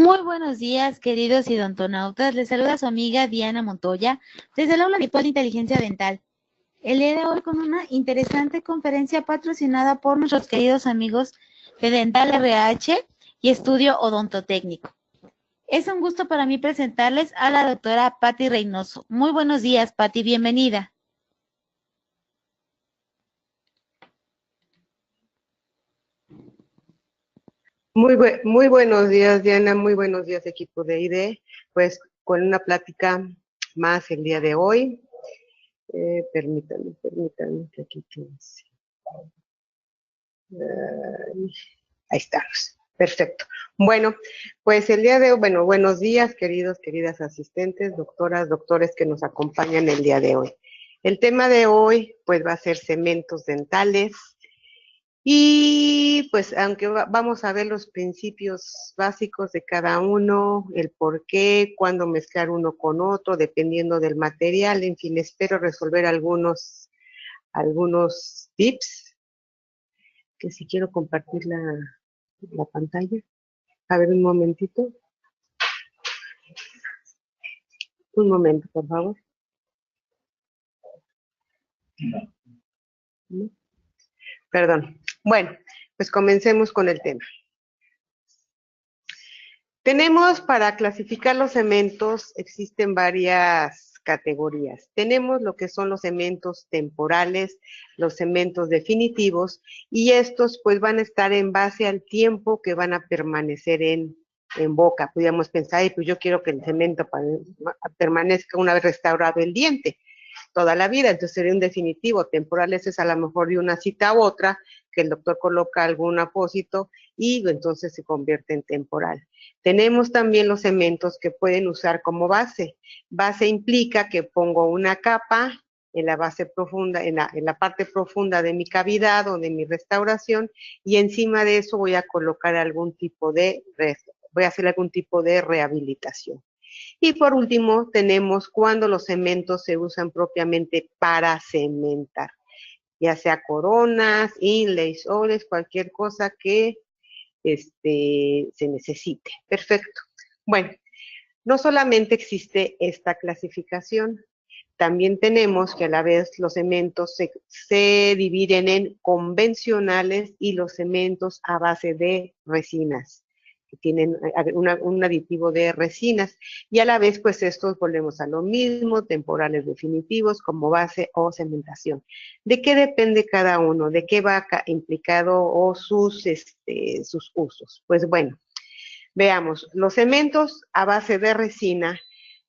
Muy buenos días, queridos idontonautas. Les saluda su amiga Diana Montoya desde el aula virtual de inteligencia dental. El día de hoy con una interesante conferencia patrocinada por nuestros queridos amigos de Dental RH y Estudio Odontotécnico. Es un gusto para mí presentarles a la doctora Patti Reynoso. Muy buenos días, Patti, bienvenida. Muy buenos días, Diana, muy buenos días, equipo de ID. Pues con una plática más el día de hoy. Permítanme que aquí tienes. Ahí estamos, perfecto. Bueno, pues el día de hoy, buenos días, queridas asistentes, doctoras, doctores que nos acompañan el día de hoy. El tema de hoy, pues va a ser cementos dentales. Y pues aunque vamos a ver los principios básicos de cada uno, el por qué, cuándo mezclar uno con otro, dependiendo del material, en fin, espero resolver algunos tips, que si quiero compartir la pantalla. A ver, un momentito. Un momento, por favor. ¿No? Perdón. Bueno, pues comencemos con el tema. Tenemos para clasificar los cementos, existen varias categorías. Tenemos lo que son los cementos temporales, los cementos definitivos, y estos pues van a estar en base al tiempo que van a permanecer en boca. Podríamos pensar, pues yo quiero que el cemento permanezca una vez restaurado el diente toda la vida, entonces sería un definitivo. Temporal ese es a lo mejor de una cita a otra, que el doctor coloca algún apósito y entonces se convierte en temporal. Tenemos también los cementos que pueden usar como base. Base implica que pongo una capa en la base profunda, en la parte profunda de mi cavidad o de mi restauración, y encima de eso voy a colocar voy a hacer algún tipo de rehabilitación. Y por último, tenemos cuando los cementos se usan propiamente para cementar, ya sea coronas, inlays, oles, cualquier cosa que se necesite. Perfecto. Bueno, no solamente existe esta clasificación, también tenemos que a la vez los cementos se dividen en convencionales y los cementos a base de resinas, que tienen un aditivo de resinas, y a la vez pues estos volvemos a lo mismo, temporales definitivos como base o cementación. ¿De qué depende cada uno? ¿De qué va implicado o sus usos? Pues bueno, veamos, los cementos a base de resina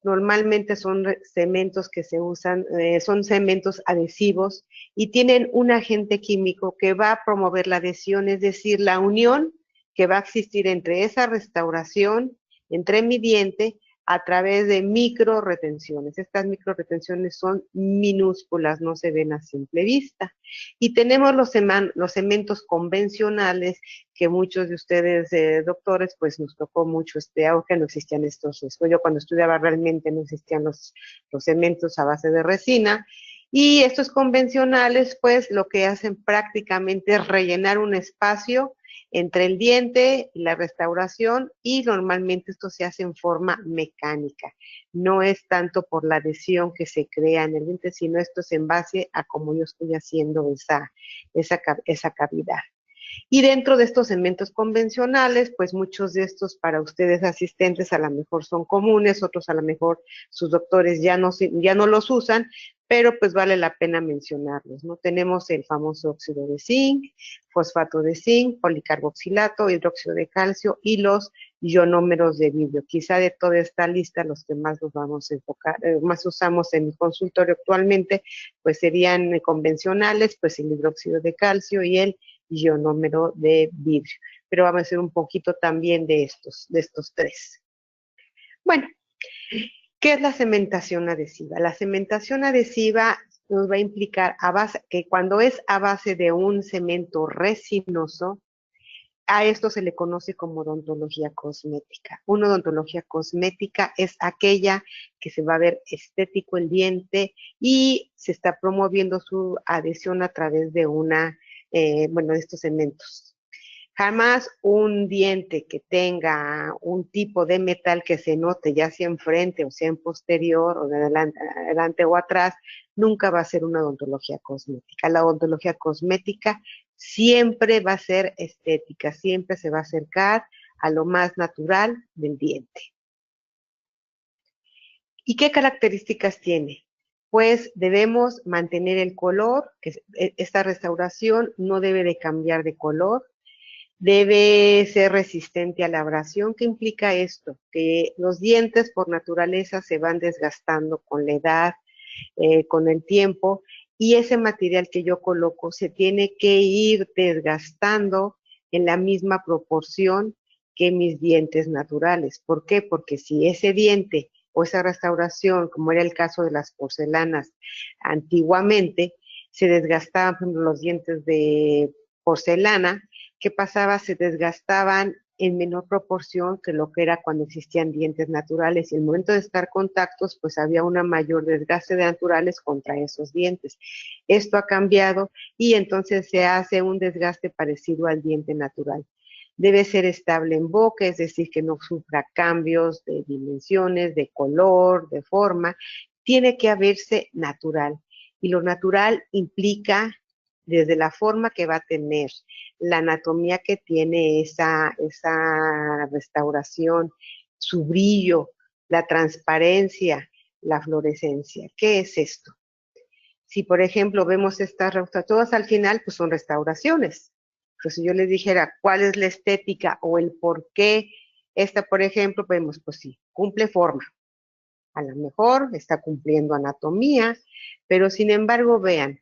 normalmente son cementos que se usan, son cementos adhesivos y tienen un agente químico que va a promover la adhesión, es decir, la unión que va a existir entre esa restauración, entre mi diente, a través de micro retenciones. Estas micro retenciones son minúsculas, no se ven a simple vista. Y tenemos los cementos convencionales, que muchos de ustedes, doctores, pues nos tocó mucho auge, no existían estos. Yo cuando estudiaba realmente no existían los cementos a base de resina. Y estos convencionales, pues lo que hacen prácticamente es rellenar un espacio entre el diente y la restauración, y normalmente esto se hace en forma mecánica. No es tanto por la adhesión que se crea en el diente, sino esto es en base a cómo yo estoy haciendo esa cavidad. Y dentro de estos cementos convencionales, pues muchos de estos para ustedes asistentes a lo mejor son comunes, otros a lo mejor sus doctores ya no los usan, pero pues vale la pena mencionarlos, ¿no? Tenemos el famoso óxido de zinc, fosfato de zinc, policarboxilato, hidróxido de calcio y los ionómeros de vidrio. Quizá de toda esta lista los que más nos vamos a enfocar, más usamos en el consultorio actualmente, pues serían convencionales, pues el hidróxido de calcio y el ionómero de vidrio. Pero vamos a hacer un poquito también de estos tres. Bueno, ¿qué es la cementación adhesiva? La cementación adhesiva nos va a implicar que cuando es a base de un cemento resinoso, a esto se le conoce como odontología cosmética. Una odontología cosmética es aquella que se va a ver estético el diente y se está promoviendo su adhesión a través de de estos cementos. Jamás un diente que tenga un tipo de metal que se note, ya sea enfrente o sea en posterior o de adelante o atrás, nunca va a ser una odontología cosmética. La odontología cosmética siempre va a ser estética, siempre se va a acercar a lo más natural del diente. ¿Y qué características tiene? Pues debemos mantener el color, que esta restauración no debe de cambiar de color, debe ser resistente a la abrasión. ¿Qué implica esto? Que los dientes por naturaleza se van desgastando con la edad, con el tiempo, y ese material que yo coloco se tiene que ir desgastando en la misma proporción que mis dientes naturales. ¿Por qué? Porque si ese diente o esa restauración, como era el caso de las porcelanas antiguamente, se desgastaban, por ejemplo, los dientes de porcelana, ¿qué pasaba? Se desgastaban en menor proporción que lo que era cuando existían dientes naturales. Y el momento de estar contactos, pues había una mayor desgaste de naturales contra esos dientes. Esto ha cambiado y entonces se hace un desgaste parecido al diente natural. Debe ser estable en boca, es decir, que no sufra cambios de dimensiones, de color, de forma. Tiene que verse natural. Y lo natural implica desde la forma que va a tener, la anatomía que tiene esa restauración, su brillo, la transparencia, la fluorescencia. ¿Qué es esto? Si, por ejemplo, vemos estas todas al final, pues son restauraciones. Pero si yo les dijera cuál es la estética o el por qué, esta, por ejemplo, vemos, pues sí, cumple forma. A lo mejor está cumpliendo anatomía, pero sin embargo, vean,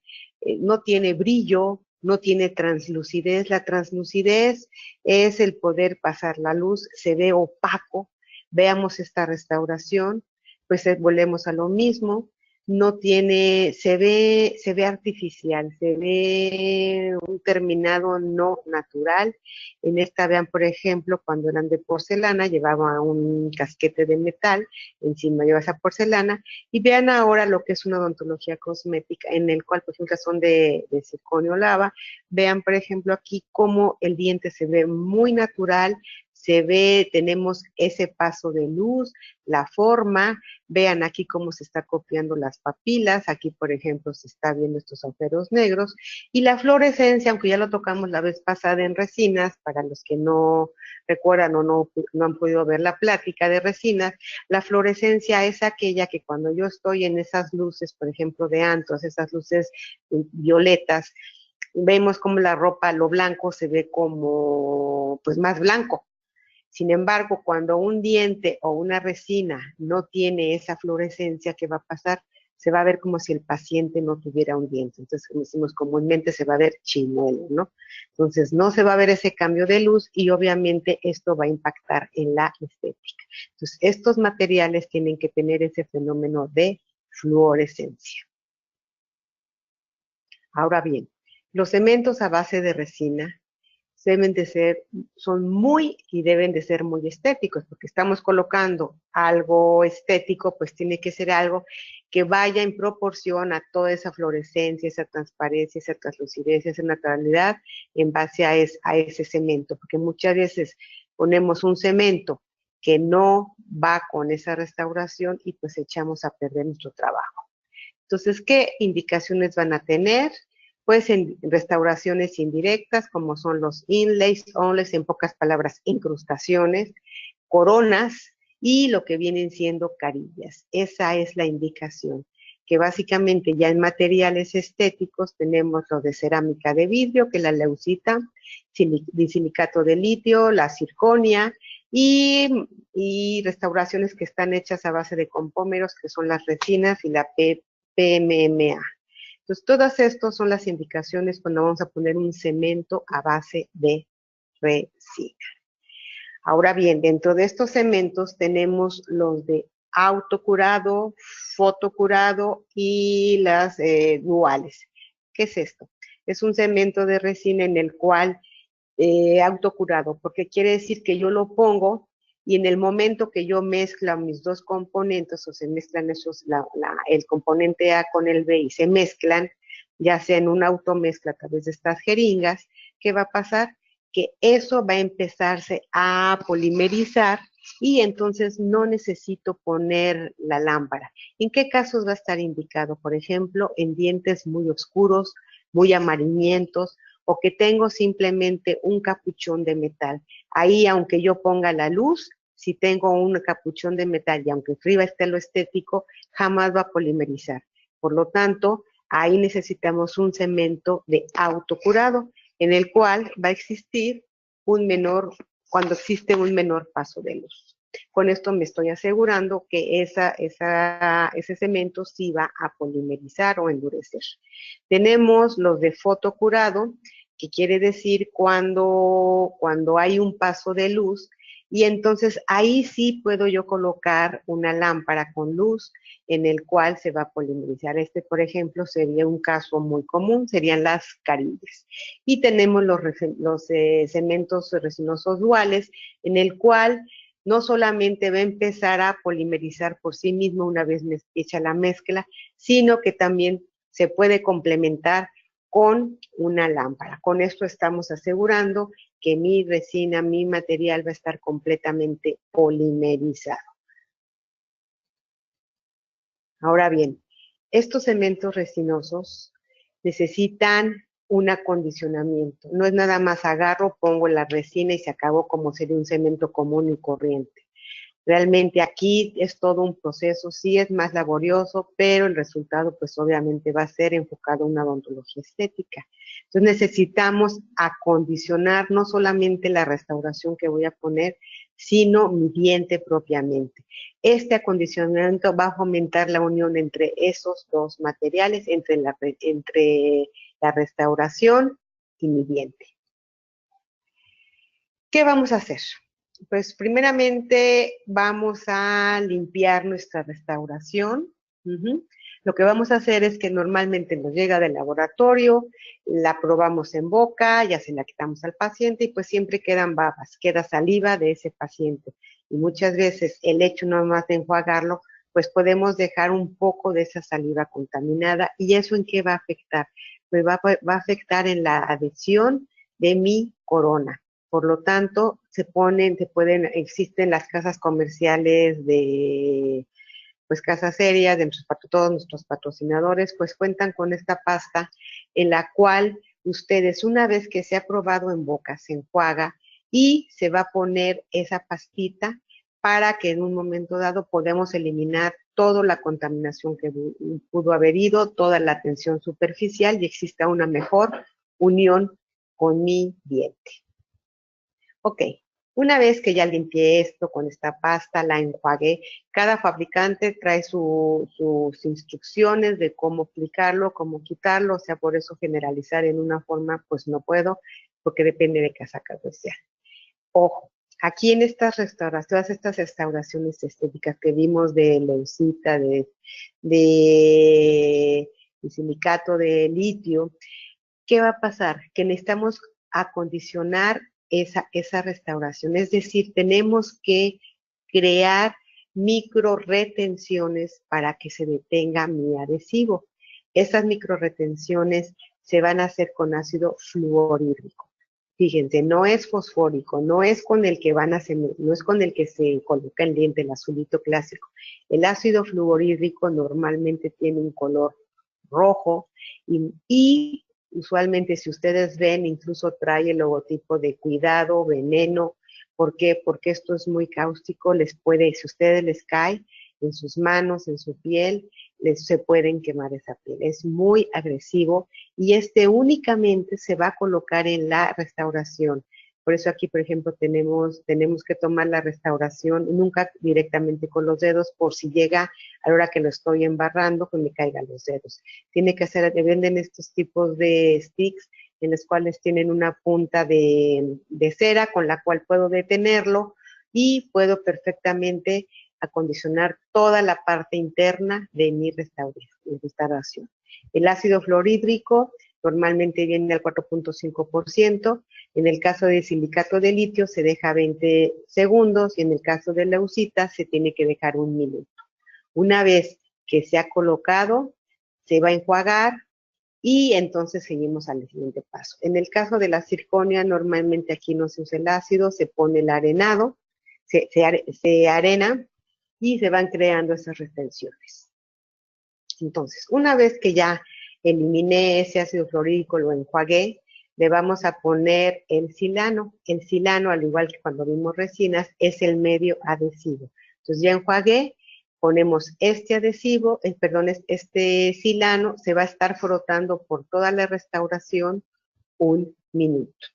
no tiene brillo, no tiene translucidez. La translucidez es el poder pasar la luz, se ve opaco. Veamos esta restauración, pues volvemos a lo mismo. No tiene, se ve artificial, se ve un terminado no natural. En esta vean, por ejemplo, cuando eran de porcelana, llevaba un casquete de metal, encima lleva esa porcelana, y vean ahora lo que es una odontología cosmética, en el cual, por ejemplo, son de circonio lava. Vean, por ejemplo, aquí cómo el diente se ve muy natural, se ve, tenemos ese paso de luz, la forma. Vean aquí cómo se está copiando las papilas, aquí, por ejemplo, se está viendo estos agujeros negros, y la fluorescencia, aunque ya lo tocamos la vez pasada en resinas, para los que no recuerdan o no han podido ver la plática de resinas, la fluorescencia es aquella que cuando yo estoy en esas luces, por ejemplo, de antros, esas luces violetas, vemos como la ropa, lo blanco se ve como, pues, más blanco. Sin embargo, cuando un diente o una resina no tiene esa fluorescencia, ¿qué va a pasar? Se va a ver como si el paciente no tuviera un diente. Entonces, como decimos comúnmente, se va a ver chimuelo, ¿no? Entonces, no se va a ver ese cambio de luz y obviamente esto va a impactar en la estética. Entonces, estos materiales tienen que tener ese fenómeno de fluorescencia. Ahora bien, los cementos a base de resina deben de ser, son muy y deben de ser muy estéticos, porque estamos colocando algo estético, pues tiene que ser algo que vaya en proporción a toda esa fluorescencia, esa transparencia, esa translucidez, esa naturalidad en base a ese cemento, porque muchas veces ponemos un cemento que no va con esa restauración y pues echamos a perder nuestro trabajo. Entonces, ¿qué indicaciones van a tener? Pues en restauraciones indirectas, como son los inlays, onlays, en pocas palabras, incrustaciones, coronas y lo que vienen siendo carillas. Esa es la indicación, que básicamente ya en materiales estéticos tenemos lo de cerámica de vidrio, que es la leucita, silicato de litio, la zirconia, y restauraciones que están hechas a base de compómeros, que son las resinas y la PMMA. Entonces, todas estas son las indicaciones cuando vamos a poner un cemento a base de resina. Ahora bien, dentro de estos cementos tenemos los de autocurado, fotocurado y las duales. ¿Qué es esto? Es un cemento de resina en el cual autocurado, porque quiere decir que yo lo pongo y en el momento que yo mezclo mis dos componentes, o se mezclan esos, el componente A con el B y se mezclan, ya sea en una automezcla a través de estas jeringas, ¿qué va a pasar? que eso va a empezarse a polimerizar y entonces no necesito poner la lámpara. ¿En qué casos va a estar indicado? Por ejemplo, en dientes muy oscuros, muy amarillentos, o que tengo simplemente un capuchón de metal. Ahí, aunque yo ponga la luz, si tengo un capuchón de metal y aunque arriba esté lo estético, jamás va a polimerizar. Por lo tanto, ahí necesitamos un cemento de autocurado, en el cual va a existir cuando existe un menor paso de luz. Con esto me estoy asegurando que ese cemento sí va a polimerizar o endurecer. Tenemos los de fotocurado, que quiere decir cuando hay un paso de luz, y entonces ahí sí puedo yo colocar una lámpara con luz en el cual se va a polimerizar. Este, por ejemplo, sería un caso muy común, serían las carillas. Y tenemos los cementos resinosos duales, en el cual no solamente va a empezar a polimerizar por sí mismo una vez hecha la mezcla, sino que también se puede complementar con una lámpara. Con esto estamos asegurando que mi resina, mi material va a estar completamente polimerizado. Ahora bien, estos cementos resinosos necesitan un acondicionamiento. No es nada más agarro, pongo la resina y se acabó como sería un cemento común y corriente. Realmente aquí es todo un proceso, sí es más laborioso, pero el resultado pues obviamente va a ser enfocado a una odontología estética. Entonces necesitamos acondicionar no solamente la restauración que voy a poner, sino mi diente propiamente. Este acondicionamiento va a fomentar la unión entre esos dos materiales, entre la restauración y mi diente. ¿Qué vamos a hacer? Pues primeramente vamos a limpiar nuestra restauración. Lo que vamos a hacer es que normalmente nos llega del laboratorio, la probamos en boca, ya se la quitamos al paciente y pues siempre quedan babas, queda saliva de ese paciente. Y muchas veces el hecho nomás de enjuagarlo, pues podemos dejar un poco de esa saliva contaminada. ¿Y eso en qué va a afectar? Pues va a afectar en la adhesión de mi corona. Por lo tanto, existen las casas comerciales pues casas serias, todos nuestros patrocinadores, pues cuentan con esta pasta en la cual ustedes, una vez que se ha probado en boca, se enjuaga y se va a poner esa pastita para que en un momento dado podamos eliminar toda la contaminación que pudo haber ido, toda la tensión superficial y exista una mejor unión con mi diente. Ok, una vez que ya limpié esto con esta pasta, la enjuagué, cada fabricante trae sus instrucciones de cómo aplicarlo, cómo quitarlo, o sea, por eso generalizar en una forma, pues no puedo, porque depende de cada caso sea. Ojo, aquí en todas estas restauraciones estéticas que vimos de leucita, de silicato de litio, ¿qué va a pasar? Que necesitamos acondicionar esa restauración. Es decir, tenemos que crear micro retenciones para que se detenga mi adhesivo. Esas micro retenciones se van a hacer con ácido fluorhídrico. Fíjense, no es fosfórico, no es con el que no es con el que se coloca el diente, el azulito clásico. El ácido fluorhídrico normalmente tiene un color rojo y usualmente si ustedes ven incluso trae el logotipo de cuidado, veneno. ¿Por qué? Porque esto es muy cáustico, si ustedes les cae en sus manos, en su piel, se pueden quemar esa piel. Es muy agresivo y este únicamente se va a colocar en la restauración. Por eso aquí, por ejemplo, tenemos que tomar la restauración nunca directamente con los dedos, por si llega a la hora que lo estoy embarrando, pues me caigan los dedos. Venden estos tipos de sticks en los cuales tienen una punta de cera con la cual puedo detenerlo y puedo perfectamente acondicionar toda la parte interna de mi restauración. El ácido fluorhídrico normalmente viene al 4.5%. En el caso de silicato de litio se deja 20 segundos y en el caso de leucita se tiene que dejar 1 minuto. Una vez que se ha colocado, se va a enjuagar y entonces seguimos al siguiente paso. En el caso de la circonia, normalmente aquí no se usa el ácido, se pone el arenado, se arena y se van creando esas retenciones. Entonces, una vez que ya eliminé ese ácido fluorhídrico, lo enjuagué, le vamos a poner el silano. El silano, al igual que cuando vimos resinas, es el medio adhesivo. Entonces ya enjuagué, ponemos este adhesivo, este silano, se va a estar frotando por toda la restauración 1 minuto.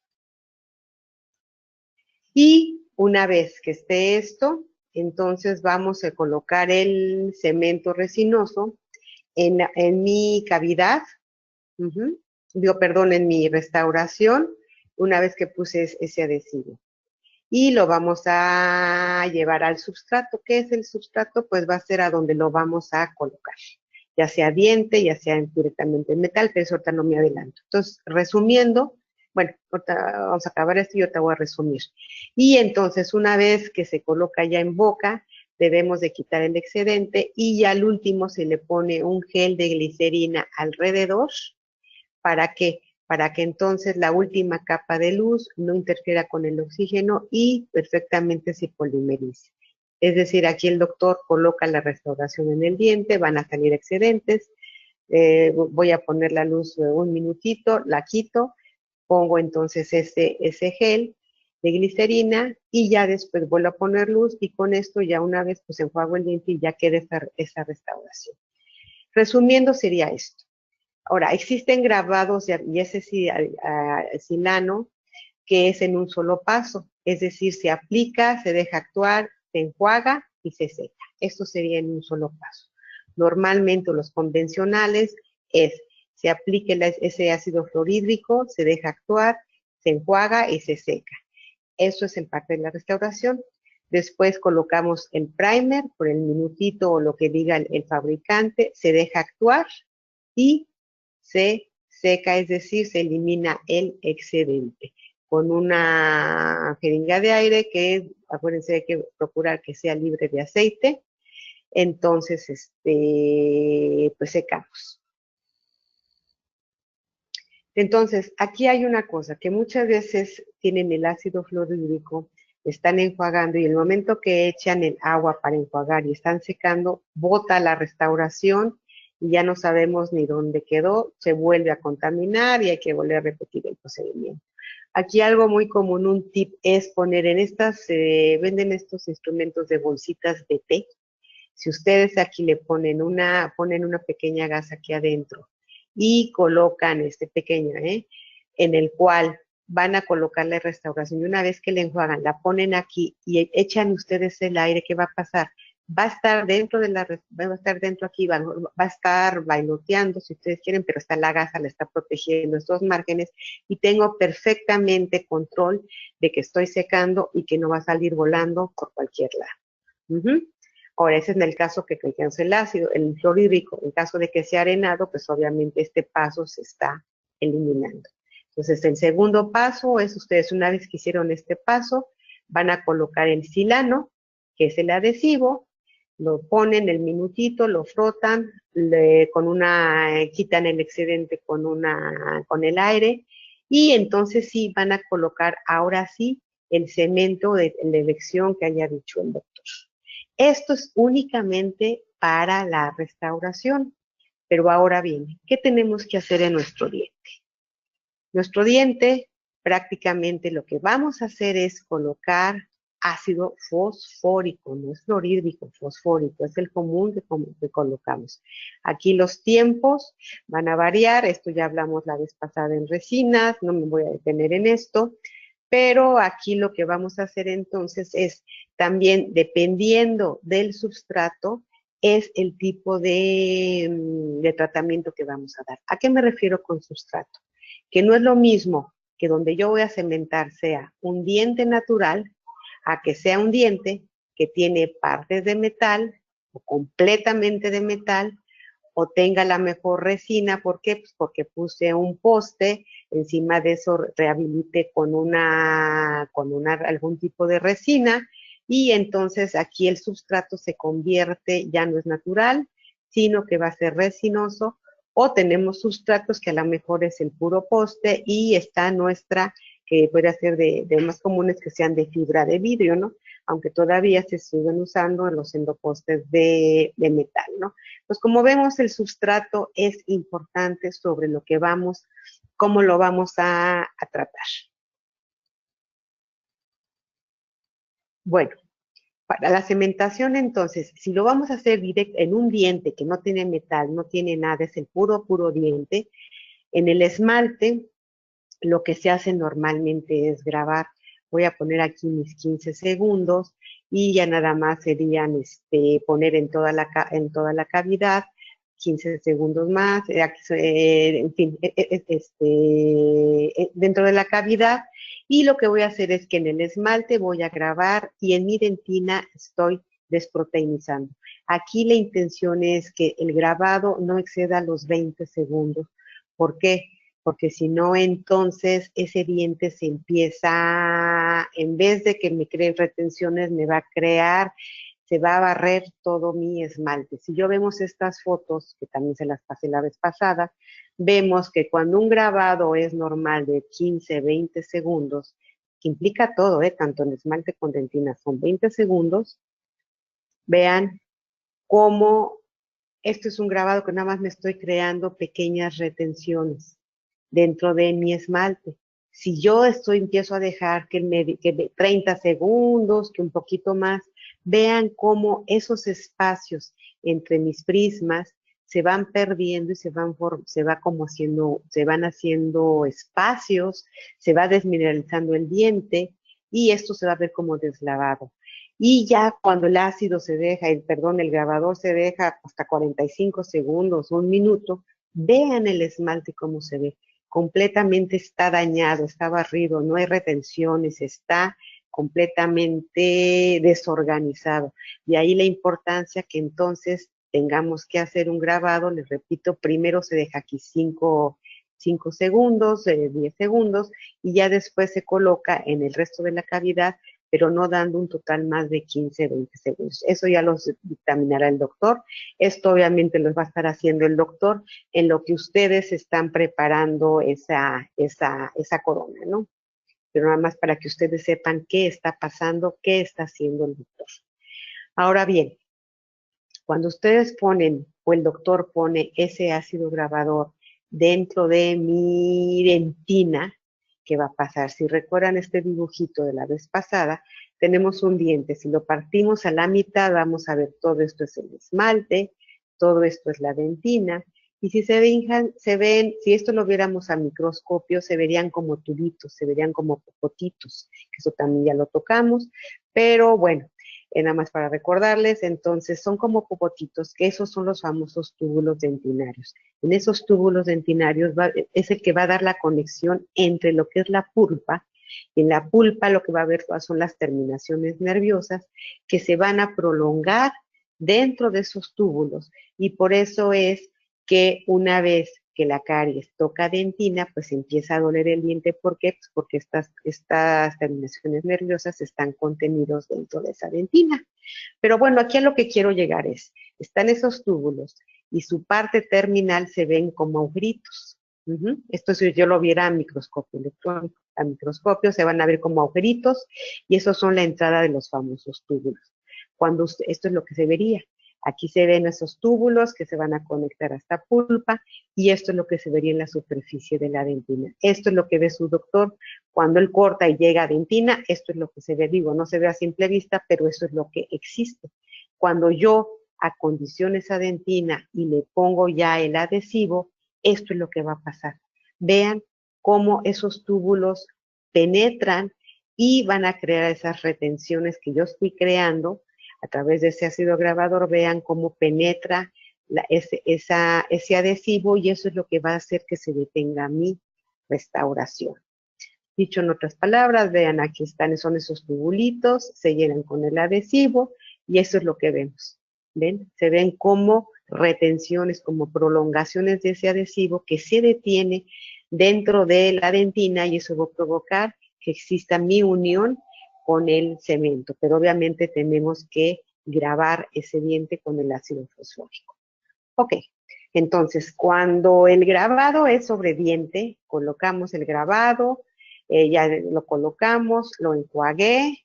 Y una vez que esté esto, entonces vamos a colocar el cemento resinoso en mi cavidad, en mi restauración, una vez que puse ese adhesivo. Y lo vamos a llevar al substrato. ¿Qué es el substrato? Pues va a ser a donde lo vamos a colocar, ya sea diente, ya sea directamente en metal, pero eso ahorita no me adelanto. Entonces, resumiendo, bueno, ahorita vamos a acabar esto y yo te voy a resumir. Y entonces, una vez que se coloca ya en boca, debemos de quitar el excedente y ya al último se le pone un gel de glicerina alrededor. ¿Para qué? Para que entonces la última capa de luz no interfiera con el oxígeno y perfectamente se polimerice. Es decir, aquí el doctor coloca la restauración en el diente, van a salir excedentes, voy a poner la luz 1 minutito, la quito, pongo entonces ese gel de glicerina y ya después vuelvo a poner luz y con esto ya una vez pues enjuago el diente y ya queda esa restauración. Resumiendo sería esto. Ahora, existen grabados y ese silano que es en un solo paso, es decir, se aplica, se deja actuar, se enjuaga y se seca. Esto sería en un solo paso. Normalmente los convencionales se aplica ese ácido fluorhídrico, se deja actuar, se enjuaga y se seca. Eso es en parte de la restauración. Después colocamos el primer por el minutito o lo que diga el fabricante, se deja actuar y se seca, es decir, se elimina el excedente con una jeringa de aire que, acuérdense, hay que procurar que sea libre de aceite. Entonces, pues secamos. Entonces, aquí hay una cosa, que muchas veces tienen el ácido fluorhídrico, están enjuagando y el momento que echan el agua para enjuagar y están secando, bota la restauración y ya no sabemos ni dónde quedó, se vuelve a contaminar y hay que volver a repetir el procedimiento. Aquí algo muy común, un tip, es poner en venden estos instrumentos de bolsitas de té. Si ustedes aquí le ponen una pequeña gasa aquí adentro y colocan pequeña, en el cual van a colocar la restauración y una vez que la enjuagan, la ponen aquí y echan ustedes el aire, ¿qué va a pasar? Va a estar dentro aquí, va a estar bailoteando si ustedes quieren, pero está la gasa, la está protegiendo estos márgenes y tengo perfectamente control de que estoy secando y que no va a salir volando por cualquier lado. Ahora, ese es en el caso que alcance el ácido, el fluorhídrico. En caso de que sea arenado, pues obviamente este paso se está eliminando. Entonces, el segundo paso es ustedes, una vez que hicieron este paso, van a colocar el silano, que es el adhesivo, lo ponen el minutito, lo frotan, quitan el excedente con el aire, y entonces sí van a colocar ahora sí el cemento de la elección que haya dicho el doctor. Esto es únicamente para la restauración, pero ahora bien, ¿qué tenemos que hacer en nuestro diente? Nuestro diente, prácticamente lo que vamos a hacer es colocar ácido fosfórico, no es fluorhídrico, fosfórico, es el común que colocamos. Aquí los tiempos van a variar, esto ya hablamos la vez pasada en resinas, no me voy a detener en esto, pero aquí lo que vamos a hacer entonces es también, dependiendo del substrato, es el tipo de tratamiento que vamos a dar. ¿A qué me refiero con substrato? Que no es lo mismo que donde yo voy a cementar sea un diente natural, a que sea un diente que tiene partes de metal o completamente de metal, o tenga la mejor resina. ¿Por qué? Pues porque puse un poste, encima de eso rehabilité con algún tipo de resina, y entonces aquí el substrato se convierte, ya no es natural, sino que va a ser resinoso, o tenemos sustratos que a lo mejor es el puro poste y está nuestra, que puede ser de más comunes que sean de fibra de vidrio, ¿no? Aunque todavía se siguen usando los endopostes de metal, ¿no? Pues como vemos, el sustrato es importante sobre lo que vamos, cómo lo vamos a tratar. Bueno, para la cementación, entonces, si lo vamos a hacer directo en un diente que no tiene metal, no tiene nada, es el puro diente, en el esmalte, lo que se hace normalmente es grabar. Voy a poner aquí mis 15 segundos y ya nada más serían poner en toda la cavidad 15 segundos más, en fin, dentro de la cavidad. Y lo que voy a hacer es que en el esmalte voy a grabar y en mi dentina estoy desproteinizando. Aquí la intención es que el grabado no exceda los 20 segundos. ¿Por qué? Porque si no, entonces ese diente se empieza, en vez de que me cree retenciones, me va a crear, se va a barrer todo mi esmalte. Si yo vemos estas fotos, que también se las pasé la vez pasada, vemos que cuando un grabado es normal de 15, 20 segundos, que implica todo, tanto en esmalte como en dentina, son 20 segundos, vean cómo esto es un grabado que nada más me estoy creando pequeñas retenciones dentro de mi esmalte. Si yo empiezo a dejar que 30 segundos, que un poquito más, vean cómo esos espacios entre mis prismas se van perdiendo y se van haciendo espacios, se va desmineralizando el diente y esto se va a ver como deslavado. Y ya cuando el ácido se deja, el grabador se deja hasta 45 segundos, un minuto, vean el esmalte cómo se ve. Completamente está dañado, está barrido, no hay retenciones, está completamente desorganizado. De ahí la importancia que entonces tengamos que hacer un grabado, les repito, primero se deja aquí 5 segundos, 10 segundos, y ya después se coloca en el resto de la cavidad, pero no dando un total más de 15, 20 segundos. Eso ya los dictaminará el doctor. Esto obviamente lo va a estar haciendo el doctor en lo que ustedes están preparando esa corona, ¿no? Pero nada más para que ustedes sepan qué está pasando, qué está haciendo el doctor. Ahora bien, cuando ustedes ponen o el doctor pone ese ácido grabador dentro de mi dentina, ¿qué va a pasar? Si recuerdan este dibujito de la vez pasada, tenemos un diente. Si lo partimos a la mitad, vamos a ver todo esto es el esmalte, todo esto es la dentina. Y si si esto lo viéramos a microscopio, se verían como tubitos, se verían como popotitos, que eso también ya lo tocamos, pero bueno, nada más para recordarles, entonces son como popotitos, que esos son los famosos túbulos dentinarios. En esos túbulos dentinarios es el que va a dar la conexión entre lo que es la pulpa. En la pulpa lo que va a haber son las terminaciones nerviosas que se van a prolongar dentro de esos túbulos y por eso es que una vez que la caries toca dentina, pues empieza a doler el diente. ¿Por qué? Pues porque estas terminaciones nerviosas están contenidos dentro de esa dentina. Pero bueno, aquí a lo que quiero llegar están esos túbulos y su parte terminal se ven como agujeritos. Esto si yo lo viera a microscopio electrónico, a microscopio se van a ver como agujeritos y esos son la entrada de los famosos túbulos. Esto es lo que se vería. Aquí se ven esos túbulos que se van a conectar a esta pulpa y esto es lo que se vería en la superficie de la dentina. Esto es lo que ve su doctor cuando él corta y llega a dentina. Esto es lo que se ve, digo, no se ve a simple vista, pero eso es lo que existe. Cuando yo acondiciono esa dentina y le pongo ya el adhesivo, esto es lo que va a pasar. Vean cómo esos túbulos penetran y van a crear esas retenciones que yo estoy creando a través de ese ácido grabador. Vean cómo penetra ese adhesivo y eso es lo que va a hacer que se detenga mi restauración. Dicho en otras palabras, vean aquí son esos tubulitos, se llenan con el adhesivo y eso es lo que vemos. ¿Ven? Se ven como retenciones, como prolongaciones de ese adhesivo que se detiene dentro de la dentina y eso va a provocar que exista mi unión con el cemento, pero obviamente tenemos que grabar ese diente con el ácido fosfórico. Ok, Entonces, cuando el grabado es sobre diente, colocamos el grabado, ya lo colocamos, lo enjuagué,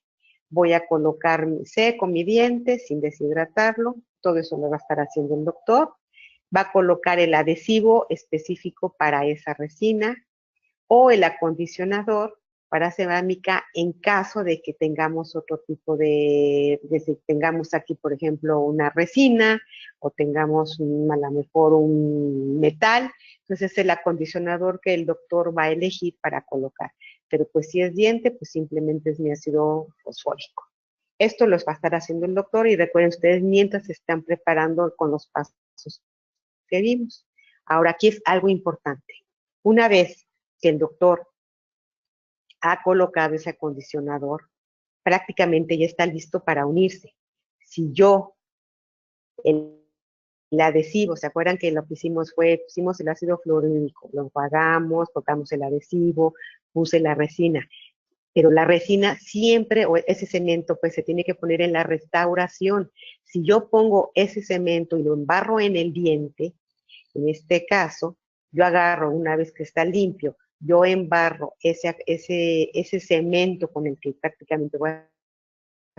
voy a colocar seco mi diente sin deshidratarlo, todo eso lo va a estar haciendo el doctor, va a colocar el adhesivo específico para esa resina o el acondicionador para cerámica en caso de que tengamos otro tipo de si tengamos aquí, por ejemplo, una resina o tengamos a lo mejor un metal, entonces es el acondicionador que el doctor va a elegir para colocar. Pero pues si es diente, pues simplemente es mi ácido fosfórico. Esto los va a estar haciendo el doctor y recuerden ustedes mientras se están preparando con los pasos que vimos. Ahora aquí es algo importante. Una vez que el doctor ha colocado ese acondicionador, prácticamente ya está listo para unirse. Si yo, el adhesivo, ¿se acuerdan que lo que hicimos fue, pusimos el ácido fluorhídrico, lo enjuagamos, tocamos el adhesivo, puse la resina, pero la resina siempre, o ese cemento, pues se tiene que poner en la restauración. Si yo pongo ese cemento y lo embarro en el diente, en este caso, yo agarro una vez que está limpio, yo embarro ese cemento con el que prácticamente voy a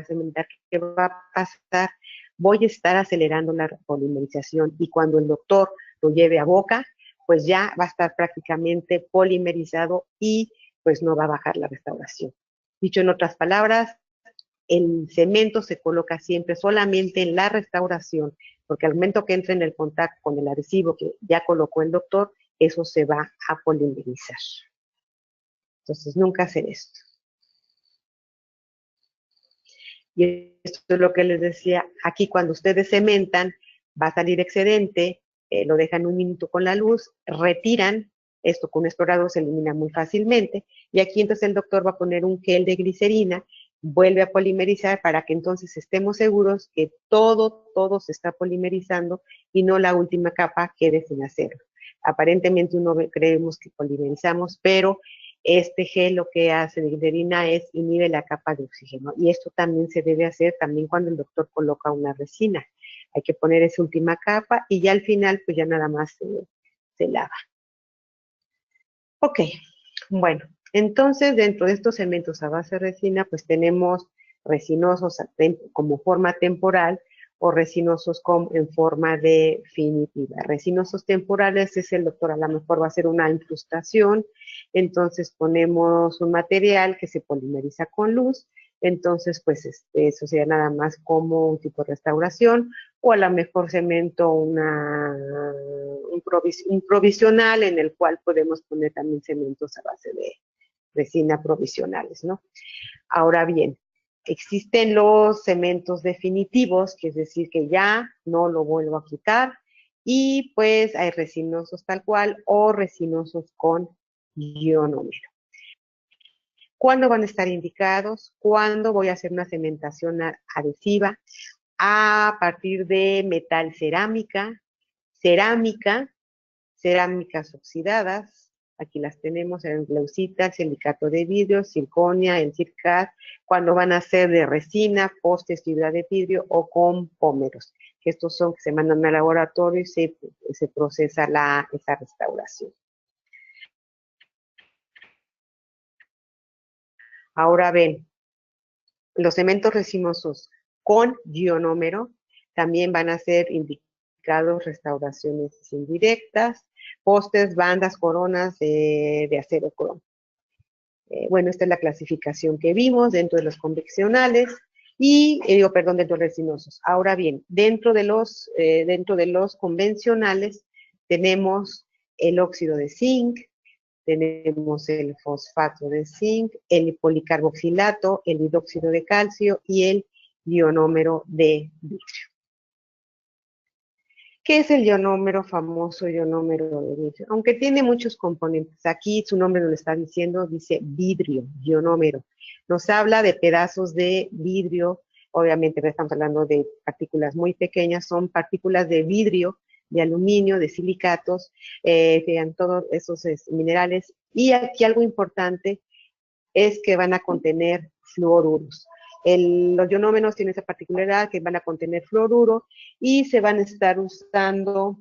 cementar, ¿qué va a pasar? Voy a estar acelerando la polimerización y cuando el doctor lo lleve a boca, pues ya va a estar prácticamente polimerizado y pues no va a bajar la restauración. Dicho en otras palabras, el cemento se coloca siempre solamente en la restauración, porque al momento que entre en el contacto con el adhesivo que ya colocó el doctor, eso se va a polimerizar. Entonces, nunca hacer esto. Y esto es lo que les decía, aquí cuando ustedes cementan, va a salir excedente, lo dejan un minuto con la luz, retiran, esto con un explorador se elimina muy fácilmente, y aquí entonces el doctor va a poner un gel de glicerina, vuelve a polimerizar para que entonces estemos seguros que todo se está polimerizando y no la última capa quede sin hacerlo. Aparentemente uno creemos que polimerizamos, pero este gel lo que hace de glicerina es inhibe la capa de oxígeno y esto también se debe hacer también cuando el doctor coloca una resina. Hay que poner esa última capa y ya al final pues ya nada más se lava. Ok, bueno, entonces dentro de estos cementos a base de resina pues tenemos resinosos como forma temporal o resinosos en forma definitiva. Resinosos temporales es el doctor a lo mejor va a hacer una incrustación, entonces ponemos un material que se polimeriza con luz, entonces pues eso sería nada más como un tipo de restauración, o a lo mejor cemento un provisional en el cual podemos poner también cementos a base de resina provisionales, ¿no? Ahora bien, existen los cementos definitivos, que es decir, que ya no lo vuelvo a quitar, y pues hay resinosos tal cual o resinosos con ionómero. ¿Cuándo van a estar indicados? ¿Cuándo voy a hacer una cementación adhesiva? A partir de metal cerámicas oxidadas, aquí las tenemos, el glaucita, el silicato de vidrio, circonia, el circat, cuando van a ser de resina, postes, fibra de vidrio o con pómeros, que estos son que se mandan al laboratorio y se procesa esa restauración. Ahora ven, los cementos resinosos con ionómero también van a ser indicados restauraciones indirectas, postes, bandas, coronas de acero cromo. Bueno, esta es la clasificación que vimos dentro de los conveccionales y, dentro de los resinosos. Ahora bien, dentro de los convencionales tenemos el óxido de zinc, tenemos el fosfato de zinc, el policarboxilato, el hidróxido de calcio y el ionómero de vidrio. ¿Qué es el ionómero, famoso ionómero de vidrio? Aunque tiene muchos componentes, aquí su nombre nos lo está diciendo, dice vidrio, ionómero. Nos habla de pedazos de vidrio, obviamente estamos hablando de partículas muy pequeñas, son partículas de vidrio, de aluminio, de silicatos, todos esos minerales. Y aquí algo importante es que van a contener fluoruros. Los ionómeros tienen esa particularidad que van a contener fluoruro y se van a estar usando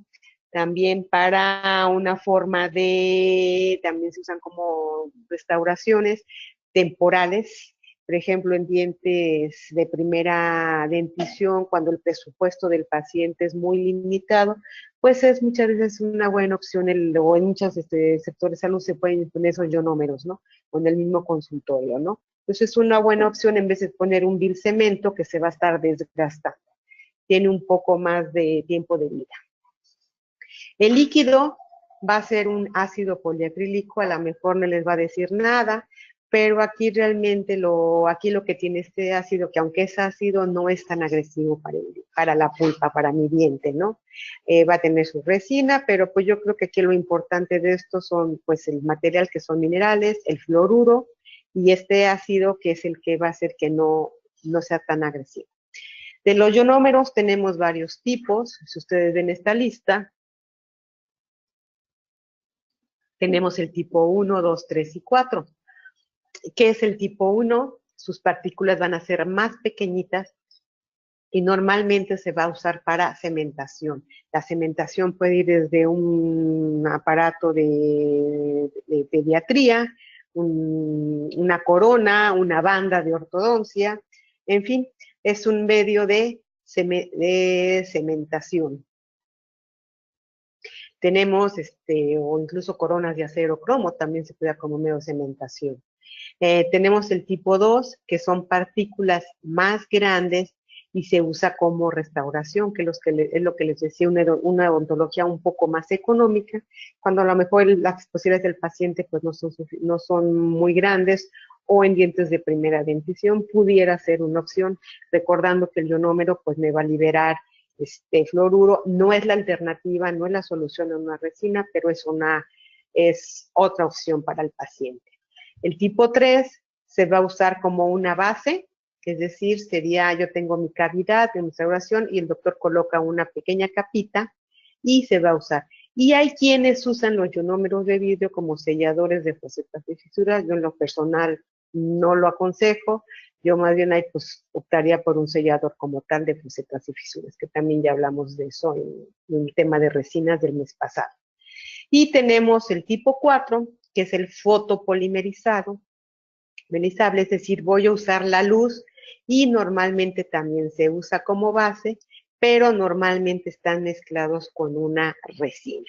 también para una forma de, también se usan como restauraciones temporales, por ejemplo, en dientes de primera dentición, cuando el presupuesto del paciente es muy limitado, pues es muchas veces una buena opción, o en muchos sectores de salud se pueden poner esos ionómeros, ¿no? O en el mismo consultorio, ¿no? Entonces es una buena opción en vez de poner un cemento que se va a estar desgastando. Tiene un poco más de tiempo de vida. El líquido va a ser un ácido poliacrílico, a lo mejor no les va a decir nada, pero aquí realmente aquí lo que tiene este ácido, que aunque es ácido, no es tan agresivo para la pulpa, para mi diente, ¿no? Va a tener su resina, pero pues yo creo que aquí lo importante de esto son pues el material, que son minerales, el fluoruro y este ácido, que es el que va a hacer que no sea tan agresivo. De los ionómeros tenemos varios tipos. Si ustedes ven esta lista, tenemos el tipo 1, 2, 3 y 4. ¿Qué es el tipo 1? Sus partículas van a ser más pequeñitas y normalmente se va a usar para cementación. La cementación puede ir desde un aparato de pediatría, una corona, una banda de ortodoncia, en fin, es un medio de cementación. Tenemos, o incluso coronas de acero cromo, también se puede como medio de cementación. Tenemos el tipo 2, que son partículas más grandes y se usa como restauración, que es lo que les decía, una odontología un poco más económica, cuando a lo mejor las posibilidades del paciente pues no son muy grandes, o en dientes de primera dentición pudiera ser una opción, recordando que el ionómero pues me va a liberar fluoruro. No es la alternativa, no es la solución a una resina, pero es otra opción para el paciente. El tipo 3 se va a usar como una base, es decir, yo tengo mi cavidad de restauración y el doctor coloca una pequeña capita y se va a usar. Y hay quienes usan los ionómeros de vidrio como selladores de facetas de fisuras. Yo en lo personal no lo aconsejo. Yo más bien ahí pues optaría por un sellador como tal de facetas y fisuras, que también ya hablamos de eso en el tema de resinas del mes pasado. Y tenemos el tipo 4, que es el fotopolimerizado, es decir, voy a usar la luz y normalmente también se usa como base, pero normalmente están mezclados con una resina.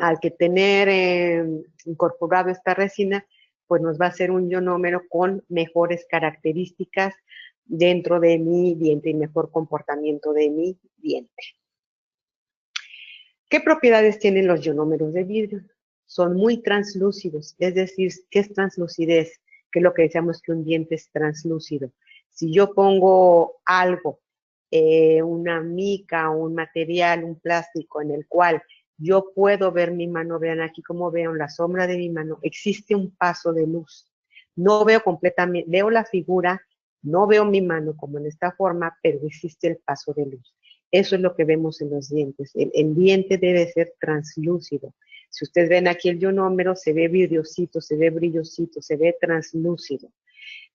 Al que tener incorporado esta resina, pues nos va a hacer un ionómero con mejores características dentro de mi diente y mejor comportamiento de mi diente. ¿Qué propiedades tienen los ionómeros de vidrio? Son muy translúcidos, es decir, ¿qué es translucidez? Que es lo que decíamos que un diente es translúcido. Si yo pongo algo, una mica, un material, un plástico en el cual yo puedo ver mi mano, vean aquí como veo la sombra de mi mano, existe un paso de luz. No veo completamente, veo la figura, no veo mi mano como en esta forma, pero existe el paso de luz. Eso es lo que vemos en los dientes. El diente debe ser translúcido. Si ustedes ven aquí el ionómero, se ve vidriosito, se ve brillosito, se ve translúcido.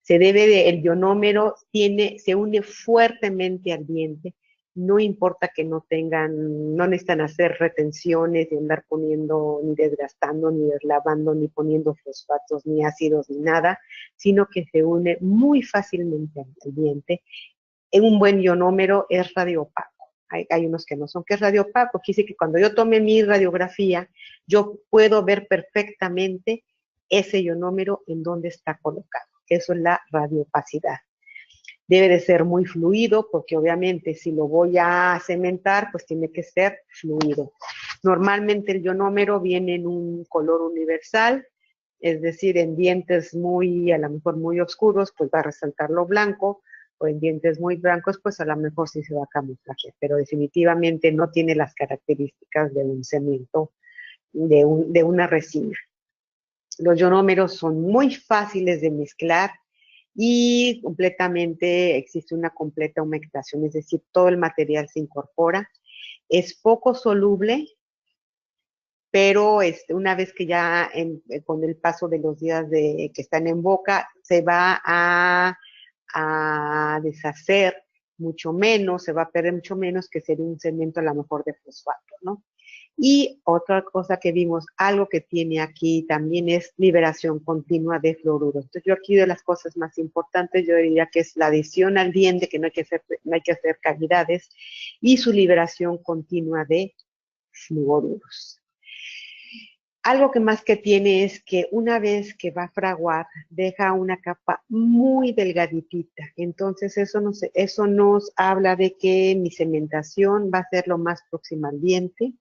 El ionómero se une fuertemente al diente. No importa que no necesitan hacer retenciones, de andar poniendo, ni desgastando, ni deslavando, ni poniendo fosfatos, ni ácidos, ni nada, sino que se une muy fácilmente al diente. Un buen ionómero es radioopaco. Hay unos que no son, que es radioopaco. Quiere decir que cuando yo tome mi radiografía, yo puedo ver perfectamente ese ionómero en dónde está colocado. Eso es la radioopacidad. Debe de ser muy fluido, porque obviamente si lo voy a cementar, pues tiene que ser fluido. Normalmente el ionómero viene en un color universal, es decir, en dientes a lo mejor muy oscuros, pues va a resaltar lo blanco, o en dientes muy blancos, pues a lo mejor sí se va a camuflajear, pero definitivamente no tiene las características de un cemento, de una resina. Los ionómeros son muy fáciles de mezclar y existe una completa humectación, es decir, todo el material se incorpora. Es poco soluble, pero una vez que ya con el paso de los días que están en boca, se va a deshacer mucho menos, se va a perder mucho menos que sería un cemento a lo mejor de fosfato, ¿no? Y otra cosa que vimos, algo que tiene aquí también es liberación continua de fluoruro. Entonces yo aquí de las cosas más importantes, yo diría que es la adición al diente, que no hay que hacer cavidades, y su liberación continua de fluoruros. Algo que más que tiene es que una vez que va a fraguar, deja una capa muy delgaditita. Entonces eso nos habla de que mi cementación va a ser lo más próxima al diente.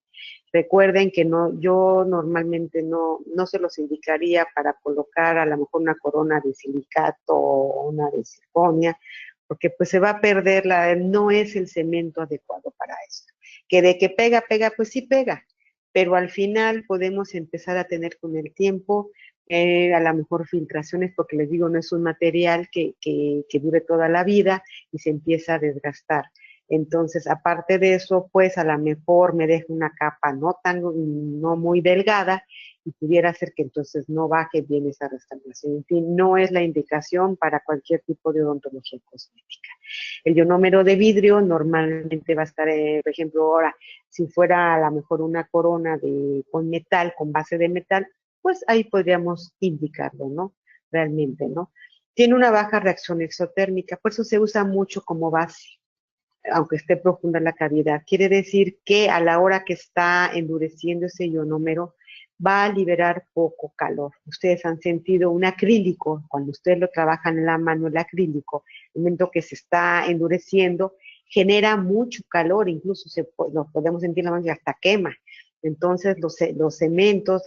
Recuerden que no, yo normalmente no se los indicaría para colocar a lo mejor una corona de silicato o una de circonia, porque pues se va a perder, no es el cemento adecuado para eso. Que de que pega, pega, pues sí pega, pero al final podemos empezar a tener con el tiempo a lo mejor filtraciones, porque les digo, no es un material que dure toda la vida y se empieza a desgastar. Entonces, aparte de eso, pues a lo mejor me deja una capa no muy delgada y pudiera ser que entonces no baje bien esa restauración. En fin, no es la indicación para cualquier tipo de odontología cosmética. El ionómero de vidrio normalmente va a estar, por ejemplo, ahora, si fuera a lo mejor una corona con metal, con base de metal, pues ahí podríamos indicarlo, ¿no? Realmente, ¿no? Tiene una baja reacción exotérmica, por eso se usa mucho como base, aunque esté profunda la cavidad. Quiere decir que a la hora que está endureciendo ese ionómero, va a liberar poco calor. Ustedes han sentido un acrílico, cuando ustedes lo trabajan en la mano, el acrílico, el momento que se está endureciendo, genera mucho calor, incluso lo podemos sentir en la mano y hasta quema. Entonces, los cementos,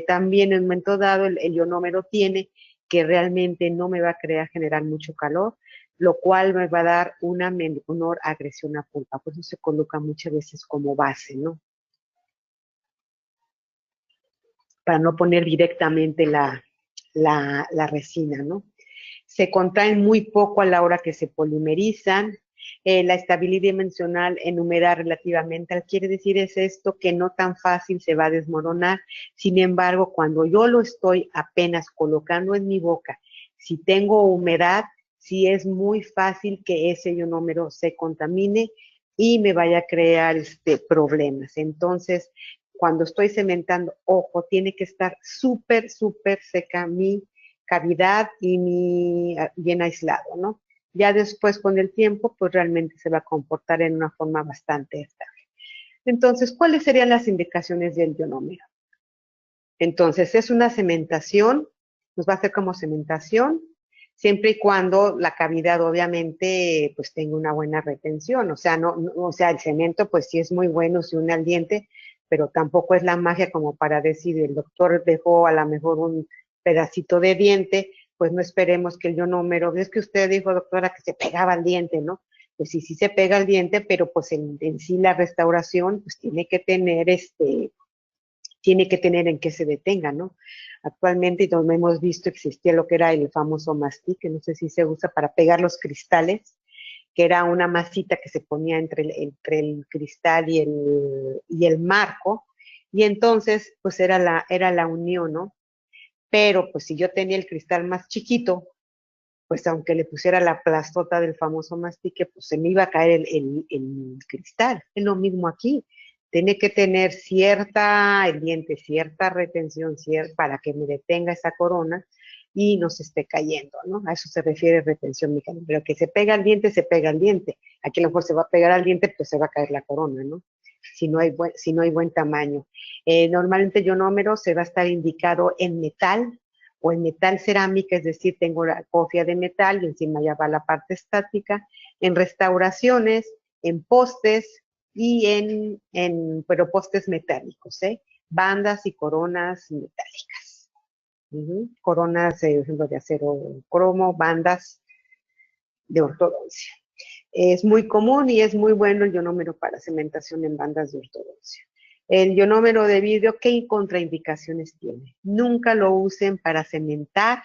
también en un momento dado, el ionómero tiene que realmente no me va a generar mucho calor, lo cual me va a dar una menor agresión a pulpa. Por eso se coloca muchas veces como base, ¿no? Para no poner directamente la resina, ¿no? Se contraen muy poco a la hora que se polimerizan. La estabilidad dimensional enumera relativamente, quiere decir es esto que no tan fácil se va a desmoronar. Sin embargo, cuando yo lo estoy apenas colocando en mi boca, si tengo humedad, sí es muy fácil que ese ionómero se contamine y me vaya a crear problemas. Entonces, cuando estoy cementando, ojo, tiene que estar súper, súper seca mi cavidad y bien aislado, ¿no? Ya después, con el tiempo, pues realmente se va a comportar en una forma bastante estable. Entonces, ¿cuáles serían las indicaciones del ionómero? Entonces, es una cementación, nos va a hacer como cementación, siempre y cuando la cavidad obviamente pues tenga una buena retención, o sea, o sea, el cemento pues sí es muy bueno, se une al diente, pero tampoco es la magia como para decir, el doctor dejó a lo mejor un pedacito de diente, pues no esperemos que el ionómero, es que usted dijo, doctora, que se pegaba al diente, ¿no? Pues sí se pega al diente, pero pues en sí la restauración pues tiene que tener en qué se detenga, ¿no? Actualmente, como hemos visto, existía lo que era el famoso mastic, que no sé si se usa para pegar los cristales, que era una masita que se ponía entre el cristal y el marco, y entonces, pues era la unión, ¿no? Pero, pues si yo tenía el cristal más chiquito, pues aunque le pusiera la plastota del famoso mastique, pues se me iba a caer el cristal. Es lo mismo aquí. Tiene que tener el diente, cierta retención para que me detenga esa corona y no se esté cayendo, ¿no? A eso se refiere retención mecánica. Pero que se pega al diente, se pega al diente. Aquí a lo mejor se va a pegar al diente, pues se va a caer la corona, ¿no? Si no hay buen tamaño. Normalmente el ionómero se va a estar indicado en metal o en metal cerámica, es decir, tengo la cofia de metal y encima ya va la parte estática, en restauraciones, en postes y pero postes metálicos, bandas y coronas metálicas. Coronas, por ejemplo, de acero cromo, bandas de ortodoncia. Es muy común y es muy bueno el ionómero para cementación en bandas de ortodoncia. El ionómero de vidrio, ¿qué contraindicaciones tiene? Nunca lo usen para cementar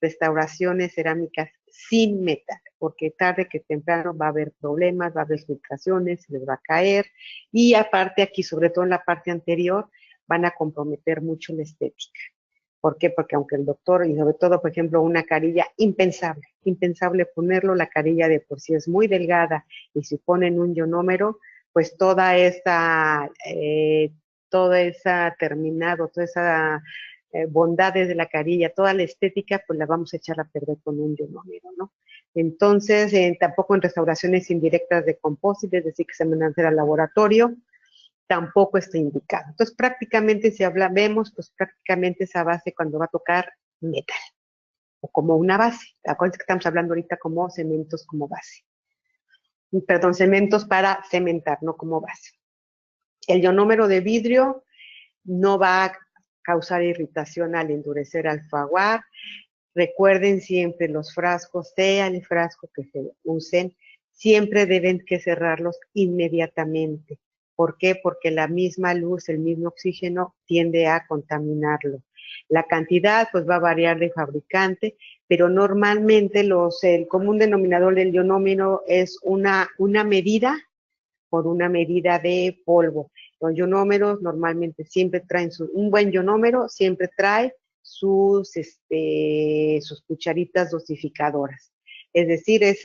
restauraciones cerámicas sin metal, porque tarde que temprano va a haber problemas, va a haber filtraciones, se les va a caer, y aparte aquí, sobre todo en la parte anterior, van a comprometer mucho la estética. ¿Por qué? Porque aunque el doctor, y sobre todo, por ejemplo, una carilla, impensable ponerlo, la carilla de por sí es muy delgada, y si ponen un ionómero, pues toda esa terminado, toda esa bondades de la carilla, toda la estética, pues la vamos a echar a perder con un ionómero, ¿no? Entonces, tampoco en restauraciones indirectas de compósito, es decir, que se van a hacer al laboratorio, tampoco está indicado. Entonces, prácticamente, si vemos, pues prácticamente esa base cuando va a tocar metal, o como una base. Acuérdense que estamos hablando ahorita como cementos como base. Perdón, cementos para cementar, no como base. El ionómero de vidrio no va a causar irritación al endurecer al faguar. Recuerden siempre los frascos, sea el frasco que se usen, siempre deben que cerrarlos inmediatamente. ¿Por qué? Porque la misma luz, el mismo oxígeno tiende a contaminarlo. La cantidad pues va a variar de fabricante, pero normalmente el común denominador del ionómero es una medida por una medida de polvo. Los ionómeros normalmente siempre traen un buen ionómero siempre trae sus cucharitas dosificadoras. Es decir, es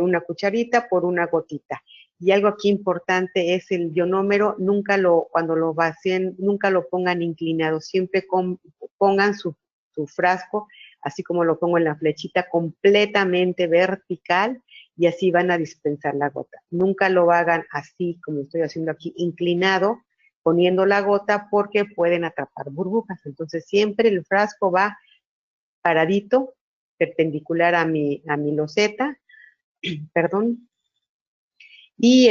una cucharita por una gotita. Y algo aquí importante es el ionómero, cuando lo vacíen, nunca lo pongan inclinado, siempre pongan su frasco, así como lo pongo en la flechita, completamente vertical, y así van a dispensar la gota. Nunca lo hagan así como estoy haciendo aquí, inclinado, poniendo la gota, porque pueden atrapar burbujas. Entonces siempre el frasco va paradito, perpendicular a mi loseta, perdón, y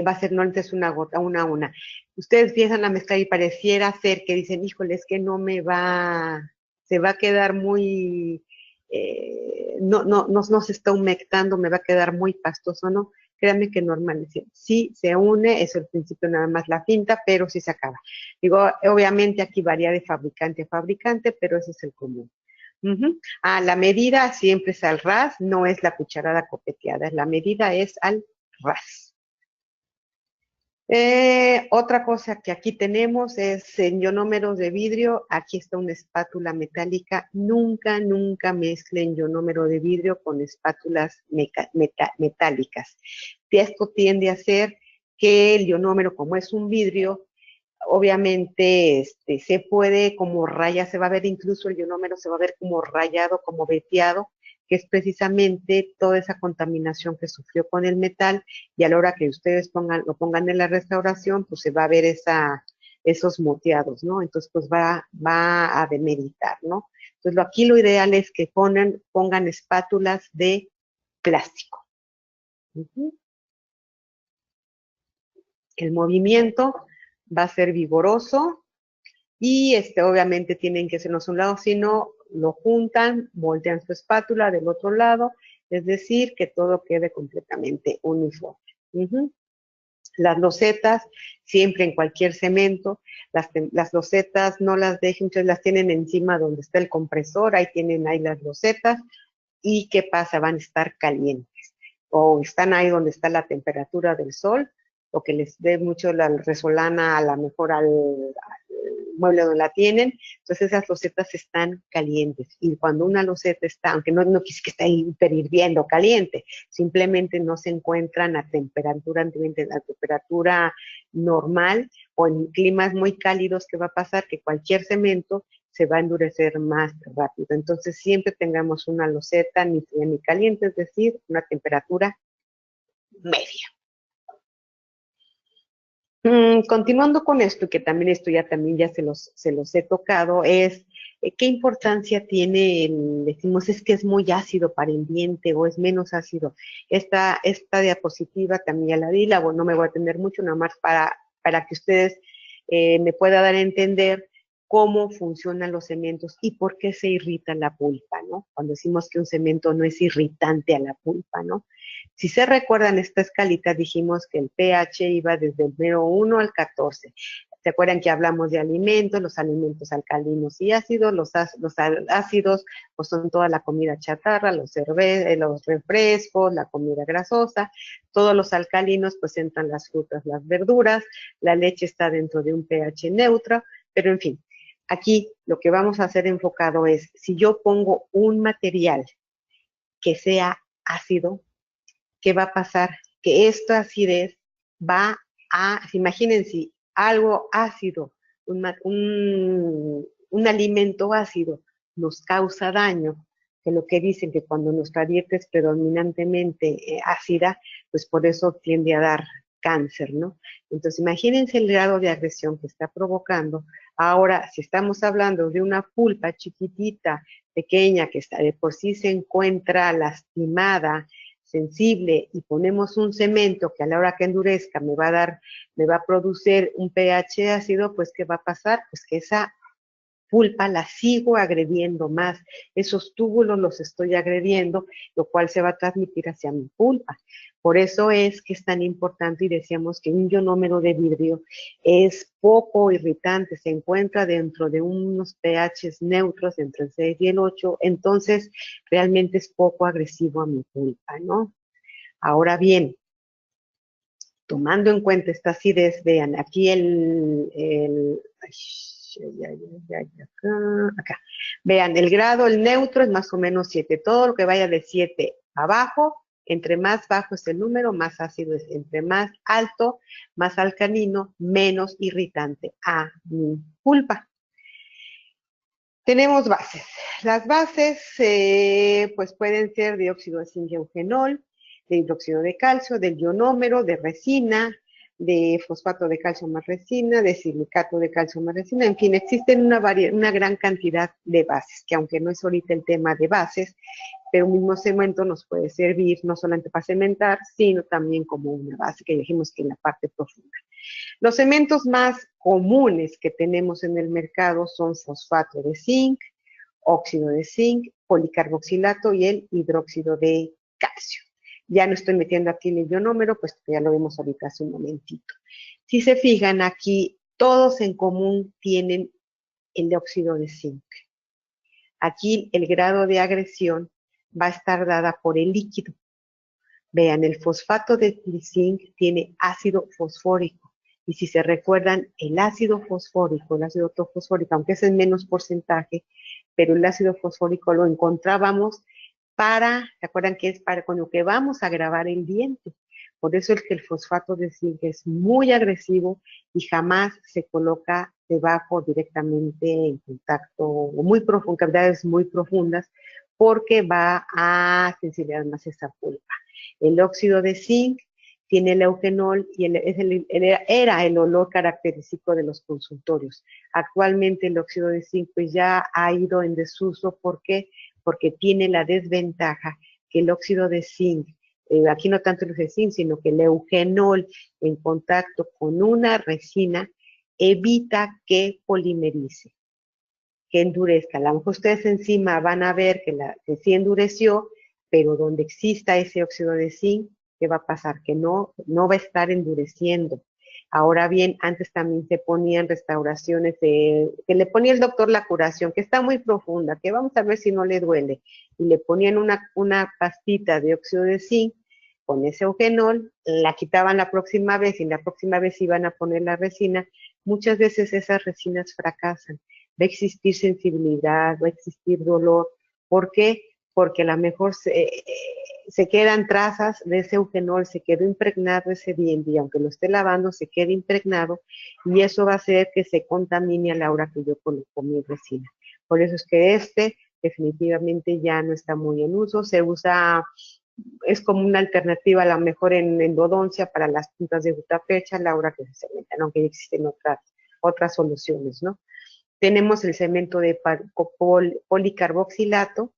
va a ser no antes una gota, una a una. Ustedes empiezan a mezclar y pareciera ser que dicen, híjole, es que no me va, se va a quedar muy, no se está humectando, me va a quedar muy pastoso, ¿no? Créanme que normal, sí se une, es el principio nada más la finta, pero sí se acaba. Digo, obviamente aquí varía de fabricante a fabricante, pero ese es el común. La medida siempre es al ras, no es la cucharada copeteada, la medida es al ras. Otra cosa que aquí tenemos es en ionómeros de vidrio. Aquí está una espátula metálica. Nunca mezclen ionómero de vidrio con espátulas metálicas. Esto tiende a hacer que el ionómero, como es un vidrio, obviamente se puede como rayar, se va a ver incluso el ionómero, se va a ver como rayado, como veteado, que es precisamente toda esa contaminación que sufrió con el metal, y a la hora que ustedes lo pongan en la restauración, pues se va a ver esos moteados, ¿no? Entonces, pues va a demeritar, ¿no? Entonces, aquí lo ideal es que pongan espátulas de plástico. El movimiento va a ser vigoroso, y obviamente tienen que hacernos un lado, si no, lo juntan, voltean su espátula del otro lado, es decir, que todo quede completamente uniforme. Las losetas, siempre en cualquier cemento, las losetas no las dejen, ustedes las tienen encima donde está el compresor, ahí tienen ahí las losetas, y ¿qué pasa? Van a estar calientes, o están ahí donde está la temperatura del sol, o que les dé mucho la resolana a lo mejor al mueble donde la tienen. Entonces esas losetas están calientes, y cuando una loseta está, aunque no quise que esté hiper hirviendo caliente, simplemente no se encuentran a temperatura normal, o en climas muy cálidos, ¿qué va a pasar? Que cualquier cemento se va a endurecer más rápido. Entonces siempre tengamos una loseta ni fría ni caliente, es decir, una temperatura media. Continuando con esto, que también esto ya se los he tocado, es qué importancia tiene decimos, es que es muy ácido para el diente o es menos ácido. Esta diapositiva también ya la di, no me voy a atender mucho, nada más para que ustedes me puedan dar a entender cómo funcionan los cementos y por qué se irrita la pulpa, ¿no? Cuando decimos que un cemento no es irritante a la pulpa, ¿no? Si se recuerdan esta escalita, dijimos que el pH iba desde el 0,1 al 14. ¿Se acuerdan que hablamos de alimentos, los alimentos alcalinos y ácidos? Los ácidos pues son toda la comida chatarra, los refrescos, la comida grasosa. Todos los alcalinos pues entran las frutas, las verduras. La leche está dentro de un pH neutro, pero en fin. Aquí lo que vamos a hacer enfocado es, si yo pongo un material que sea ácido, ¿qué va a pasar? Que esta acidez va imagínense, algo ácido, un alimento ácido nos causa daño, que lo que dicen que cuando nuestra dieta es predominantemente ácida, pues por eso tiende a dar cáncer, ¿no? Entonces, imagínense el grado de agresión que está provocando. Ahora, si estamos hablando de una pulpa chiquitita, pequeña, que está, de por sí se encuentra lastimada, sensible, y ponemos un cemento que a la hora que endurezca me va a producir un pH ácido, pues ¿qué va a pasar? Pues que esa pulpa la sigo agrediendo más, esos túbulos los estoy agrediendo, lo cual se va a transmitir hacia mi pulpa. Por eso es que es tan importante, y decíamos que un ionómero de vidrio es poco irritante, se encuentra dentro de unos pHs neutros entre el 6 y el 8, entonces realmente es poco agresivo a mi pulpa, ¿no? Ahora bien, tomando en cuenta esta acidez, vean, aquí acá. Vean, el grado, el neutro es más o menos 7. Todo lo que vaya de 7 abajo, entre más bajo es el número, más ácido es. Entre más alto, más alcalino, menos irritante a mi pulpa. Tenemos bases. Las bases, pues pueden ser dióxido de zinc y eugenol, de hidróxido de calcio, del ionómero, de resina, de fosfato de calcio más resina, de silicato de calcio más resina, en fin, existen una gran cantidad de bases, que aunque no es ahorita el tema de bases, pero un mismo cemento nos puede servir no solamente para cementar, sino también como una base, que dijimos que en la parte profunda. Los cementos más comunes que tenemos en el mercado son fosfato de zinc, óxido de zinc, policarboxilato y el hidróxido de calcio. Ya no estoy metiendo aquí el ionómero, pues ya lo vimos ahorita hace un momentito. Si se fijan aquí, todos en común tienen el óxido de zinc. Aquí el grado de agresión va a estar dada por el líquido. Vean, el fosfato de zinc tiene ácido fosfórico. Y si se recuerdan, el ácido ortofosfórico, aunque es en menos porcentaje, pero el ácido fosfórico lo encontrábamos ¿se acuerdan que es para con lo que vamos a grabar el diente? Por eso es que el fosfato de zinc es muy agresivo y jamás se coloca debajo directamente en contacto, o muy profundo, cavidades muy profundas, porque va a sensibilizar más esa pulpa. El óxido de zinc tiene el eugenol y era el olor característico de los consultorios. Actualmente el óxido de zinc pues ya ha ido en desuso. ¿Por qué? Porque tiene la desventaja que el óxido de zinc, aquí no tanto el óxido de zinc, sino que el eugenol en contacto con una resina evita que polimerice, que endurezca. A lo mejor ustedes encima van a ver que sí endureció, pero donde exista ese óxido de zinc, ¿qué va a pasar? Que no va a estar endureciendo. Ahora bien, antes también se ponían restauraciones que le ponía el doctor la curación, que está muy profunda, que vamos a ver si no le duele. Y le ponían una pastita de óxido de zinc con ese eugenol, la quitaban la próxima vez y la próxima vez iban a poner la resina. Muchas veces esas resinas fracasan. Va a existir sensibilidad, va a existir dolor. ¿Por qué? Porque a lo mejor se quedan trazas de ese eugenol, se quedó impregnado ese diente y aunque lo esté lavando se queda impregnado y eso va a hacer que se contamine a la hora que yo coloco mi resina. Por eso es que definitivamente ya no está muy en uso, se usa, es como una alternativa a lo mejor en endodoncia para las puntas de gutapercha a la hora que se cementan, aunque ya existen otras soluciones, ¿no? Tenemos el cemento de policarboxilato,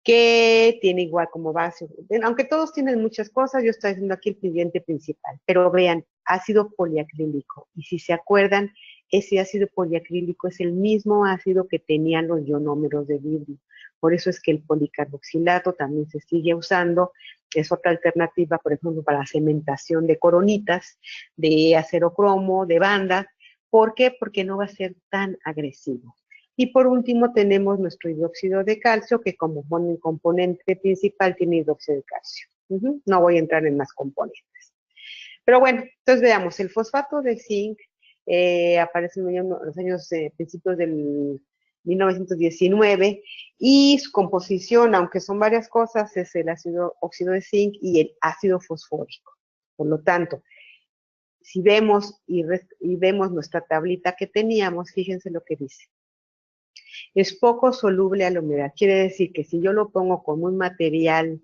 que tiene igual como base, aunque todos tienen muchas cosas, yo estoy haciendo aquí el ingrediente principal, pero vean, ácido poliacrílico, y si se acuerdan, ese ácido poliacrílico es el mismo ácido que tenían los ionómeros de vidrio, por eso es que el policarboxilato también se sigue usando, es otra alternativa, por ejemplo, para la cementación de coronitas, de acero cromo, de bandas. ¿Por qué? Porque no va a ser tan agresivo. Y por último tenemos nuestro hidróxido de calcio, que como componente principal tiene hidróxido de calcio. No voy a entrar en más componentes. Pero bueno, entonces veamos, el fosfato de zinc aparece en los años principios del 1919, y su composición, aunque son varias cosas, es el ácido óxido de zinc y el ácido fosfórico. Por lo tanto, si vemos y vemos nuestra tablita que teníamos, fíjense lo que dice. Es poco soluble a la humedad. Quiere decir que si yo lo pongo con un material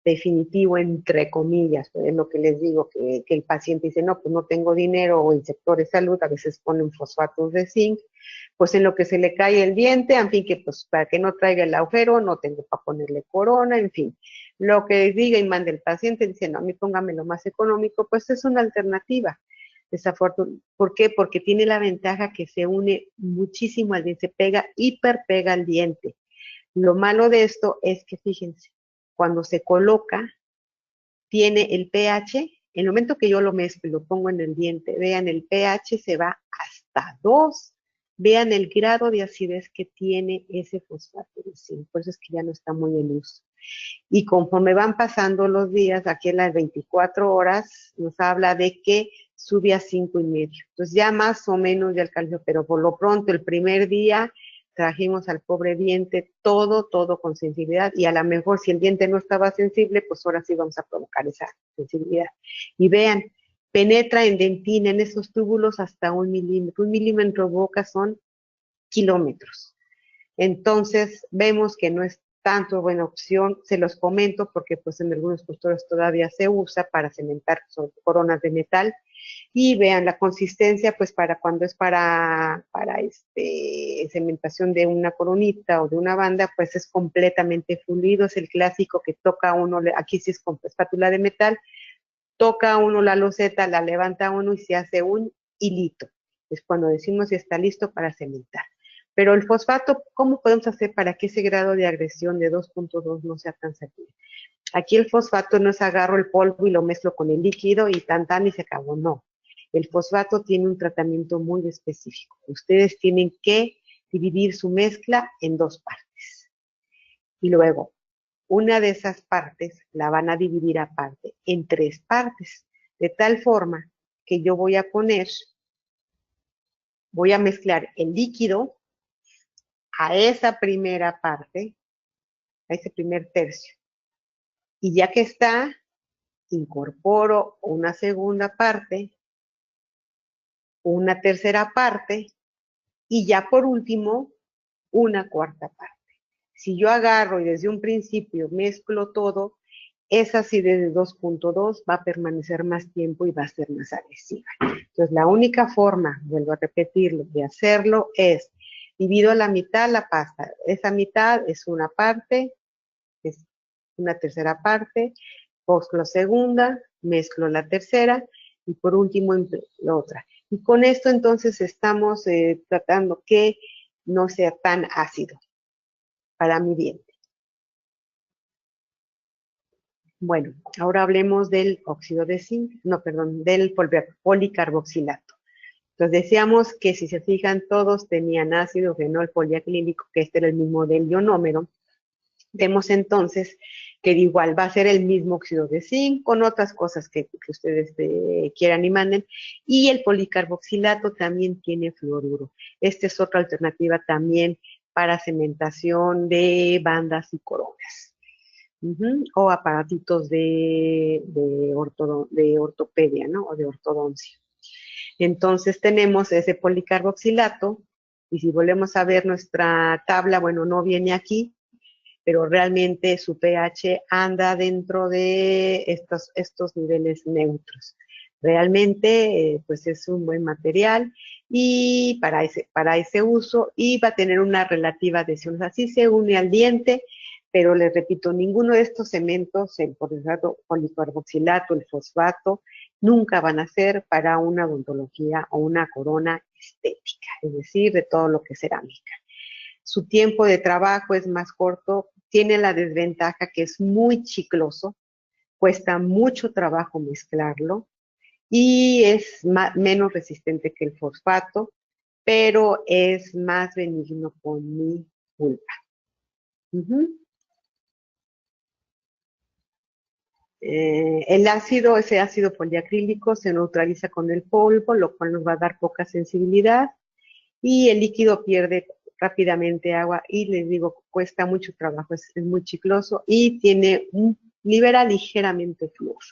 definitivo, entre comillas, pues es lo que les digo, que el paciente dice, no, pues no tengo dinero, o el sector de salud a veces ponen fosfatos de zinc, pues en lo que se le cae el diente, en fin, que pues para que no traiga el agujero, no tengo para ponerle corona, en fin. Lo que diga y mande el paciente, dice, no, a mí póngame lo más económico, pues es una alternativa. ¿Por qué? Porque tiene la ventaja que se une muchísimo al diente, se pega, hiperpega al diente. Lo malo de esto es que, fíjense, cuando se coloca, tiene el pH, en el momento que yo lo mezclo y lo pongo en el diente, vean, el pH se va hasta 2. Vean el grado de acidez que tiene ese fosfato de zinc, por eso es que ya no está muy en uso. Y conforme van pasando los días, aquí en las 24 horas, nos habla de que sube a 5,5. Entonces ya más o menos ya el calcio, pero por lo pronto el primer día trajimos al pobre diente todo con sensibilidad, y a lo mejor si el diente no estaba sensible, pues ahora sí vamos a provocar esa sensibilidad. Y vean, penetra en dentina, en esos túbulos, hasta 1 milímetro. 1 milímetro boca son kilómetros. Entonces, vemos que no es tanto buena opción. Se los comento porque pues en algunos consultorios todavía se usa para cementar coronas de metal. Y vean la consistencia, pues para cuando es para cementación de una coronita o de una banda, pues es completamente fluido. Es el clásico que toca uno, aquí sí es con espátula de metal, toca uno la loseta, la levanta uno y se hace un hilito. Es cuando decimos si está listo para cementar. Pero el fosfato, ¿cómo podemos hacer para que ese grado de agresión de 2.2 no sea tan severo? Aquí el fosfato no es agarro el polvo y lo mezclo con el líquido y tan y se acabó, no. El fosfato tiene un tratamiento muy específico. Ustedes tienen que dividir su mezcla en 2 partes. Y luego, una de esas partes la van a dividir aparte en 3 partes, de tal forma que yo voy a mezclar el líquido a esa primera parte, a ese primer tercio. Y ya que está, incorporo una segunda parte, una tercera parte, y ya por último, una cuarta parte. Si yo agarro y desde un principio mezclo todo, esa acidez de 2.2 va a permanecer más tiempo y va a ser más agresiva. Entonces, la única forma, vuelvo a repetirlo, de hacerlo es divido a la mitad la pasta. Esa mitad es una parte, es una tercera parte, mezclo segunda, mezclo la tercera y por último la otra. Y con esto entonces estamos tratando que no sea tan ácido para mi diente. Bueno, ahora hablemos del óxido de zinc, no, perdón, del policarboxilato. Entonces decíamos que si se fijan todos tenían ácido fenol poliacrílico, que este era el mismo del ionómero. Vemos entonces que igual va a ser el mismo óxido de zinc con otras cosas que ustedes quieran y manden. Y el policarboxilato también tiene fluoruro. Esta es otra alternativa también para cementación de bandas y coronas. O aparatitos de ortopedia, ¿no? O de ortodoncia. Entonces tenemos ese policarboxilato, y si volvemos a ver nuestra tabla, bueno, no viene aquí, pero realmente su pH anda dentro de estos niveles neutros. Realmente, pues es un buen material y para ese uso, y va a tener una relativa adhesión. Así se une al diente, pero les repito, ninguno de estos cementos, el policarboxilato, el fosfato, nunca van a ser para una odontología o una corona estética, es decir, de todo lo que es cerámica. Su tiempo de trabajo es más corto, tiene la desventaja que es muy chicloso, cuesta mucho trabajo mezclarlo y es menos resistente que el fosfato, pero es más benigno con mi pulpa. ese ácido poliacrílico se neutraliza con el polvo, lo cual nos va a dar poca sensibilidad y el líquido pierde rápidamente agua y les digo, cuesta mucho trabajo, es muy chicloso y libera ligeramente flúor.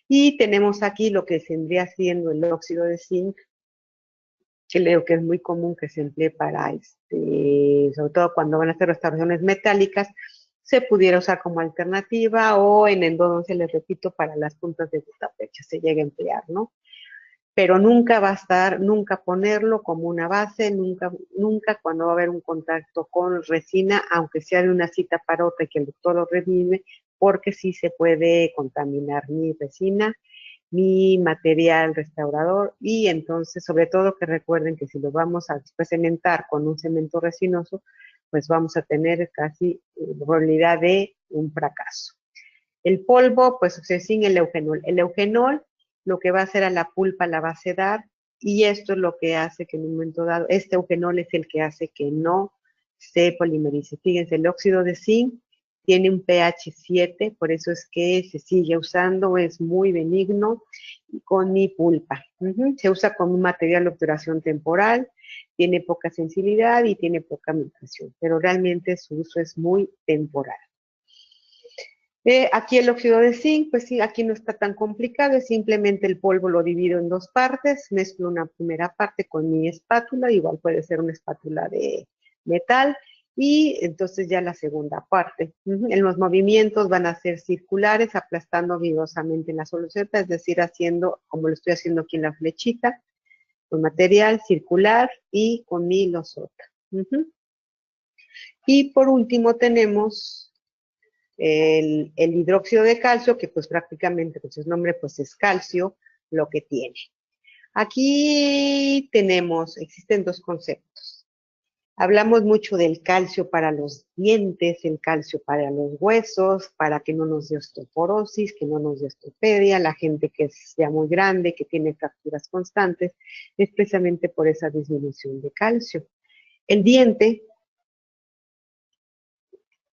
Y tenemos aquí lo que vendría siendo el óxido de zinc, que leo que es muy común que se emplee para, sobre todo cuando van a hacer restauraciones metálicas, se pudiera usar como alternativa o en endodoncia, les repito, para las puntas de butapecha se llega a emplear, ¿no? Pero nunca va a estar, nunca ponerlo como una base, nunca cuando va a haber un contacto con resina, aunque sea de una cita para otra y que el doctor lo revise, porque sí se puede contaminar mi resina, mi material restaurador y entonces, sobre todo que recuerden que si lo vamos a después cementar con un cemento resinoso, pues vamos a tener casi probabilidad de un fracaso. El polvo, pues sin el eugenol. El eugenol lo que va a hacer a la pulpa la va a sedar y esto es lo que hace que en un momento dado, este eugenol es el que hace que no se polimerice. Fíjense, el óxido de zinc tiene un pH 7, por eso es que se sigue usando, es muy benigno con mi pulpa. Se usa como un material de obturación temporal, tiene poca sensibilidad y tiene poca migración, pero realmente su uso es muy temporal. Aquí el óxido de zinc, pues sí, aquí no está tan complicado, es simplemente el polvo lo divido en dos partes, mezclo una primera parte con mi espátula, igual puede ser una espátula de metal, y entonces ya la segunda parte. En los movimientos van a ser circulares, aplastando vigorosamente en la solución, es decir, haciendo, como lo estoy haciendo aquí en la flechita, con material circular y con mi losota. Y por último tenemos el hidróxido de calcio, que pues prácticamente, pues su nombre pues es calcio, lo que tiene. Aquí existen dos conceptos. Hablamos mucho del calcio para los dientes, el calcio para los huesos, para que no nos dé osteoporosis, que no nos dé osteopedia, la gente que es ya muy grande, que tiene fracturas constantes, es precisamente por esa disminución de calcio. El diente,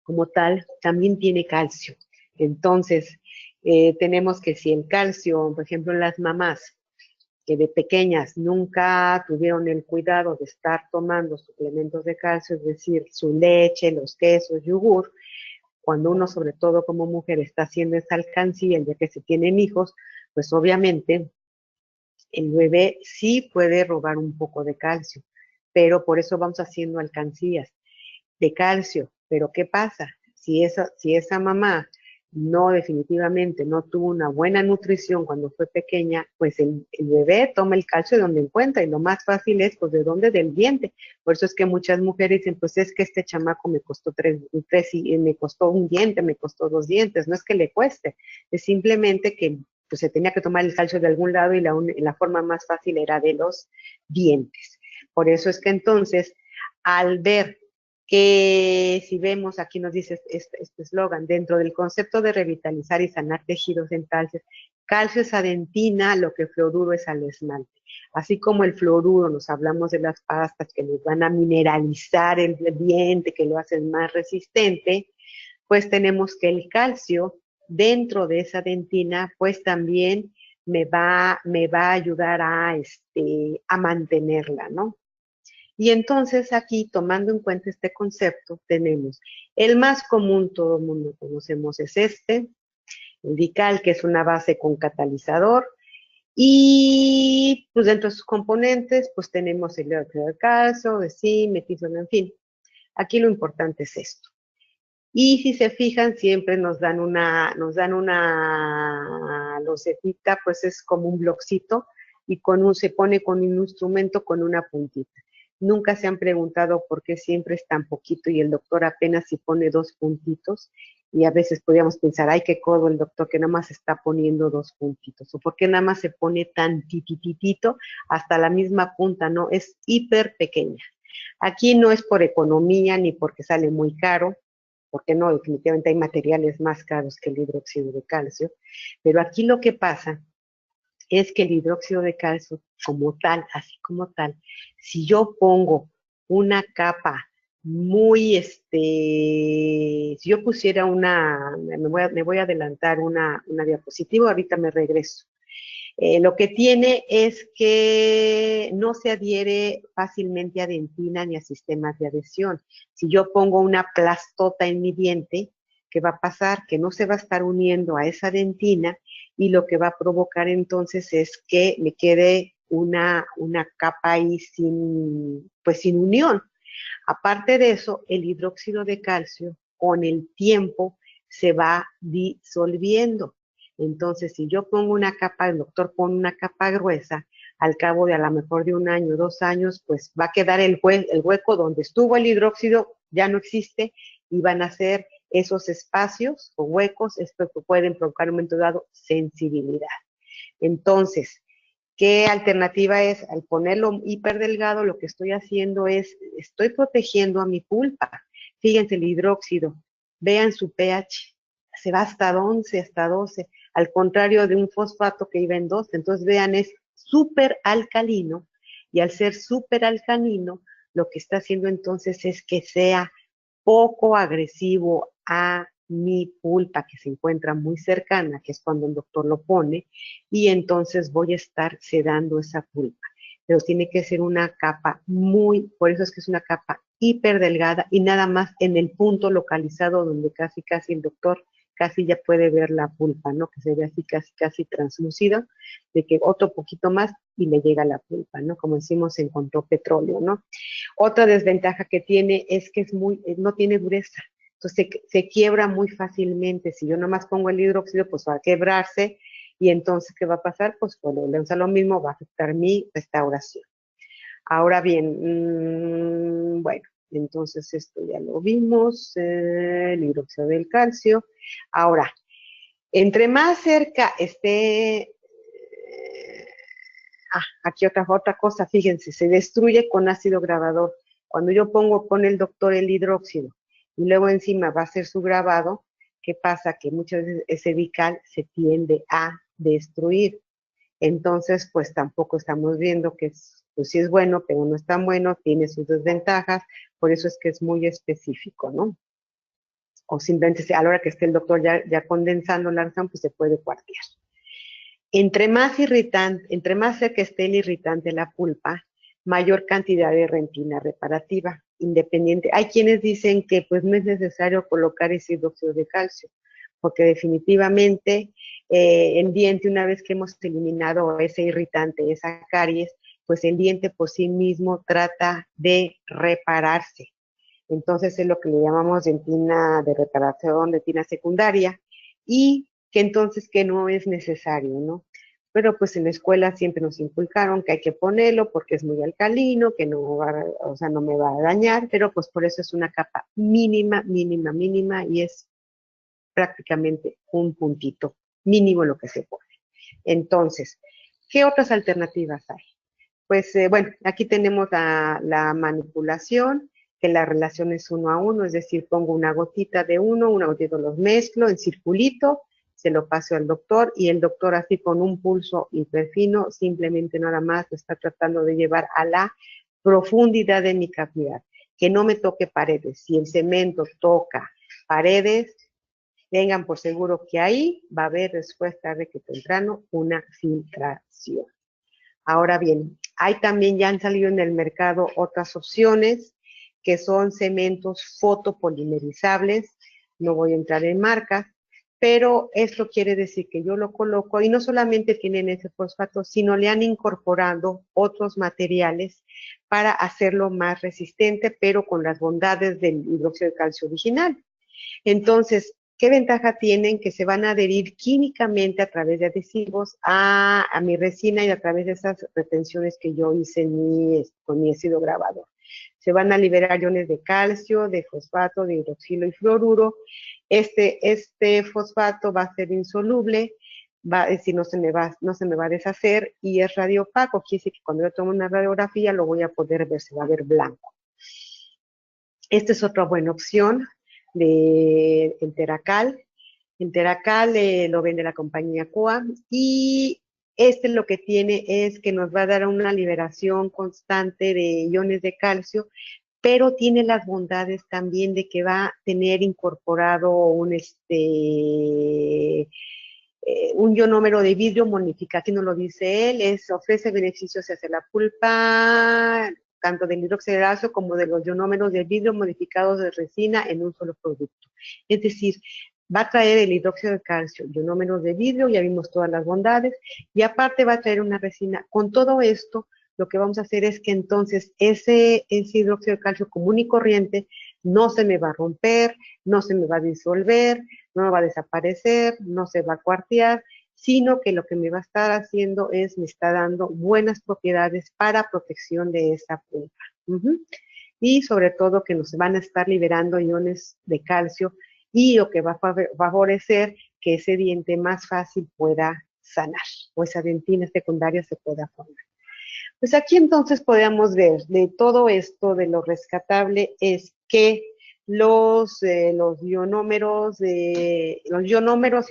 como tal, también tiene calcio. Entonces, tenemos que si el calcio, por ejemplo, las mamás que de pequeñas nunca tuvieron el cuidado de estar tomando suplementos de calcio, es decir, su leche, los quesos, yogur, cuando uno, sobre todo como mujer, está haciendo esa alcancía, ya que se tienen hijos, pues obviamente el bebé sí puede robar un poco de calcio, pero por eso vamos haciendo alcancías de calcio. Pero ¿qué pasa? Si esa mamá definitivamente no tuvo una buena nutrición cuando fue pequeña, pues el bebé toma el calcio de donde encuentra y lo más fácil es, pues, ¿de dónde? Del diente. Por eso es que muchas mujeres dicen, pues es que este chamaco me costó me costó un diente, me costó 2 dientes. No es que le cueste, es simplemente que pues, se tenía que tomar el calcio de algún lado y la forma más fácil era de los dientes. Por eso es que entonces, al ver que si vemos, aquí nos dice este eslogan, dentro del concepto de revitalizar y sanar tejidos dentales, calcio es a dentina, lo que fluoruro es al esmalte. Así como el fluoruro, nos hablamos de las pastas que nos van a mineralizar el diente, que lo hacen más resistente, pues tenemos que el calcio dentro de esa dentina, pues también me va a ayudar a mantenerla, ¿no? Y entonces aquí, tomando en cuenta este concepto, tenemos el más común, todo el mundo conocemos, es el Dical, que es una base con catalizador, y pues dentro de sus componentes, pues tenemos el dióxido de calcio, de zinc, metilsona, en fin. Aquí lo importante es esto. Y si se fijan, siempre nos dan una losetita, pues es como un bloxito, y se pone con un instrumento con una puntita. Nunca se han preguntado por qué siempre es tan poquito y el doctor apenas si pone 2 puntitos, y a veces podríamos pensar, ay, qué codo el doctor que nada más está poniendo 2 puntitos, o por qué nada más se pone tan tititito hasta la misma punta, ¿no? Es hiper pequeña. Aquí no es por economía ni porque sale muy caro, porque no, definitivamente hay materiales más caros que el hidróxido de calcio, pero aquí lo que pasa es que el hidróxido de calcio como tal, así como tal, si yo pongo una capa muy, si yo pusiera me voy a adelantar una diapositiva, ahorita me regreso. Lo que tiene es que no se adhiere fácilmente a dentina ni a sistemas de adhesión. Si yo pongo una plastota en mi diente, ¿qué va a pasar? Que no se va a estar uniendo a esa dentina y lo que va a provocar entonces es que me quede una capa ahí pues sin unión. Aparte de eso, el hidróxido de calcio con el tiempo se va disolviendo. Entonces, si yo pongo una capa, el doctor pone una capa gruesa, al cabo de a lo mejor de un año, 2 años, pues va a quedar el hueco donde estuvo el hidróxido, ya no existe, y van a ser esos espacios o huecos, esto que pueden provocar en un momento dado sensibilidad. Entonces, ¿qué alternativa es? Al ponerlo hiperdelgado, lo que estoy haciendo es, estoy protegiendo a mi pulpa. Fíjense el hidróxido, vean su pH, se va hasta 11, hasta 12, al contrario de un fosfato que iba en 12. Entonces, vean, es súper alcalino, y al ser súper alcalino, lo que está haciendo entonces es que sea poco agresivo a mi pulpa, que se encuentra muy cercana, que es cuando el doctor lo pone, y entonces voy a estar sedando esa pulpa. Pero tiene que ser una capa por eso es que es una capa hiper delgada y nada más en el punto localizado donde casi el doctor casi ya puede ver la pulpa, ¿no? Que se ve así casi translúcido, de que otro poquito más y le llega la pulpa, ¿no? Como decimos, se encontró petróleo, ¿no? Otra desventaja que tiene es que no tiene dureza, entonces se quiebra muy fácilmente. Si yo nomás pongo el hidróxido, pues va a quebrarse, y entonces, ¿qué va a pasar? Pues cuando le usa lo mismo, va a afectar mi restauración. Ahora bien, bueno, entonces esto ya lo vimos, el hidróxido del calcio. Ahora, entre más cerca esté, aquí otra cosa, fíjense, se destruye con ácido grabador. Cuando yo pongo con el doctor el hidróxido y luego encima va a hacer su grabado, ¿qué pasa? Que muchas veces ese vical se tiende a destruir. Entonces, pues tampoco estamos viendo que pues sí es bueno, pero no es tan bueno, tiene sus desventajas, por eso es que es muy específico, ¿no? O simplemente a la hora que esté el doctor ya condensando la razón, pues se puede cuartear. Entre más cerca esté el irritante la pulpa, mayor cantidad de rentina reparativa, independiente. Hay quienes dicen que pues no es necesario colocar ese hidróxido de calcio, porque definitivamente el diente, una vez que hemos eliminado ese irritante, esa caries, pues el diente por sí mismo trata de repararse. Entonces es lo que le llamamos dentina de reparación, dentina secundaria, y que entonces que no es necesario, ¿no? Pero pues en la escuela siempre nos inculcaron que hay que ponerlo porque es muy alcalino, que no va, o sea, no me va a dañar, pero pues por eso es una capa mínima, mínima, mínima, y es prácticamente un puntito mínimo lo que se pone. Entonces, ¿qué otras alternativas hay? Pues bueno, aquí tenemos la manipulación, que la relación es 1 a 1, es decir, pongo una gotita de uno, una gotita, los mezclo en circulito, se lo paso al doctor, y el doctor así con un pulso hiperfino, simplemente nada más lo está tratando de llevar a la profundidad de mi cavidad, que no me toque paredes. Si el cemento toca paredes, tengan por seguro que ahí va a haber después, tarde que temprano, una filtración. Ahora bien, hay también, ya han salido en el mercado otras opciones, que son cementos fotopolimerizables. No voy a entrar en marcas, pero esto quiere decir que yo lo coloco y no solamente tienen ese fosfato, sino le han incorporado otros materiales para hacerlo más resistente, pero con las bondades del hidróxido de calcio original. Entonces, ¿qué ventaja tienen? Que se van a adherir químicamente a través de adhesivos a mi resina y a través de esas retenciones que yo hice con mi ácido grabador. Se van a liberar iones de calcio, de fosfato, de hidroxilo y fluoruro. Este fosfato va a ser insoluble, es decir, no se me va a deshacer, y es radiopaco, quiere decir que cuando yo tomo una radiografía lo voy a poder ver, se va a ver blanco. Esta es otra buena opción de Enteracal. Enteracal lo vende la compañía Coa, y lo que tiene es que nos va a dar una liberación constante de iones de calcio, pero tiene las bondades también de que va a tener incorporado un ionómero de vidrio modificado, aquí no lo dice él, ofrece beneficios hacia la pulpa, tanto del hidróxido de calcio como de los ionómeros de vidrio modificados de resina en un solo producto. Es decir, va a traer el hidróxido de calcio, ionómeros de vidrio, ya vimos todas las bondades, y aparte va a traer una resina. Con todo esto, lo que vamos a hacer es que entonces ese hidróxido de calcio común y corriente no se me va a romper, no se me va a disolver, no va a desaparecer, no se va a cuartear, sino que lo que me va a estar haciendo es, me está dando buenas propiedades para protección de esa pulpa. Y sobre todo que nos van a estar liberando iones de calcio y lo que va a favorecer que ese diente más fácil pueda sanar o esa dentina secundaria se pueda formar. Pues aquí entonces podemos ver de todo esto, de lo rescatable, es que los ionómeros y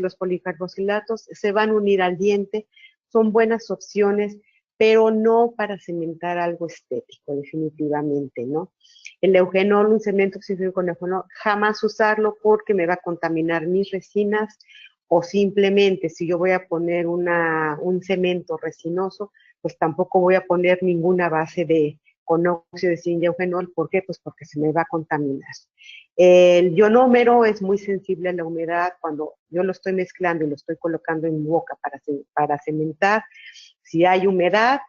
los policarboxilatos se van a unir al diente, son buenas opciones, pero no para cementar algo estético, definitivamente, ¿no? El eugenol, un cemento oxidado con eugenol, jamás usarlo porque me va a contaminar mis resinas, o simplemente si yo voy a poner un cemento resinoso, pues tampoco voy a poner ninguna base con óxido de zinc y eugenol. ¿Por qué? Pues porque se me va a contaminar. El ionómero es muy sensible a la humedad. Cuando yo lo estoy mezclando y lo estoy colocando en mi boca para cementar, si hay humedad,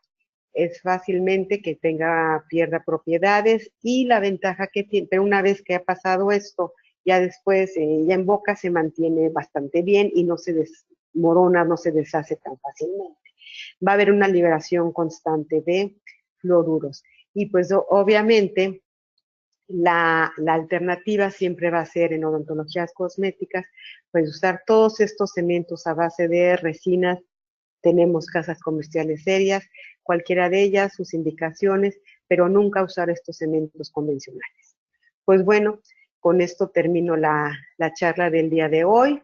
es fácilmente que pierda propiedades, y la ventaja que tiene, pero una vez que ha pasado esto, ya después, ya en boca se mantiene bastante bien y no se desmorona, no se deshace tan fácilmente. Va a haber una liberación constante de fluoruros. Y pues obviamente la alternativa siempre va a ser en odontologías cosméticas, pues usar todos estos cementos a base de resinas. Tenemos casas comerciales serias, cualquiera de ellas, sus indicaciones, pero nunca usar estos cementos convencionales. Pues bueno, con esto termino la charla del día de hoy.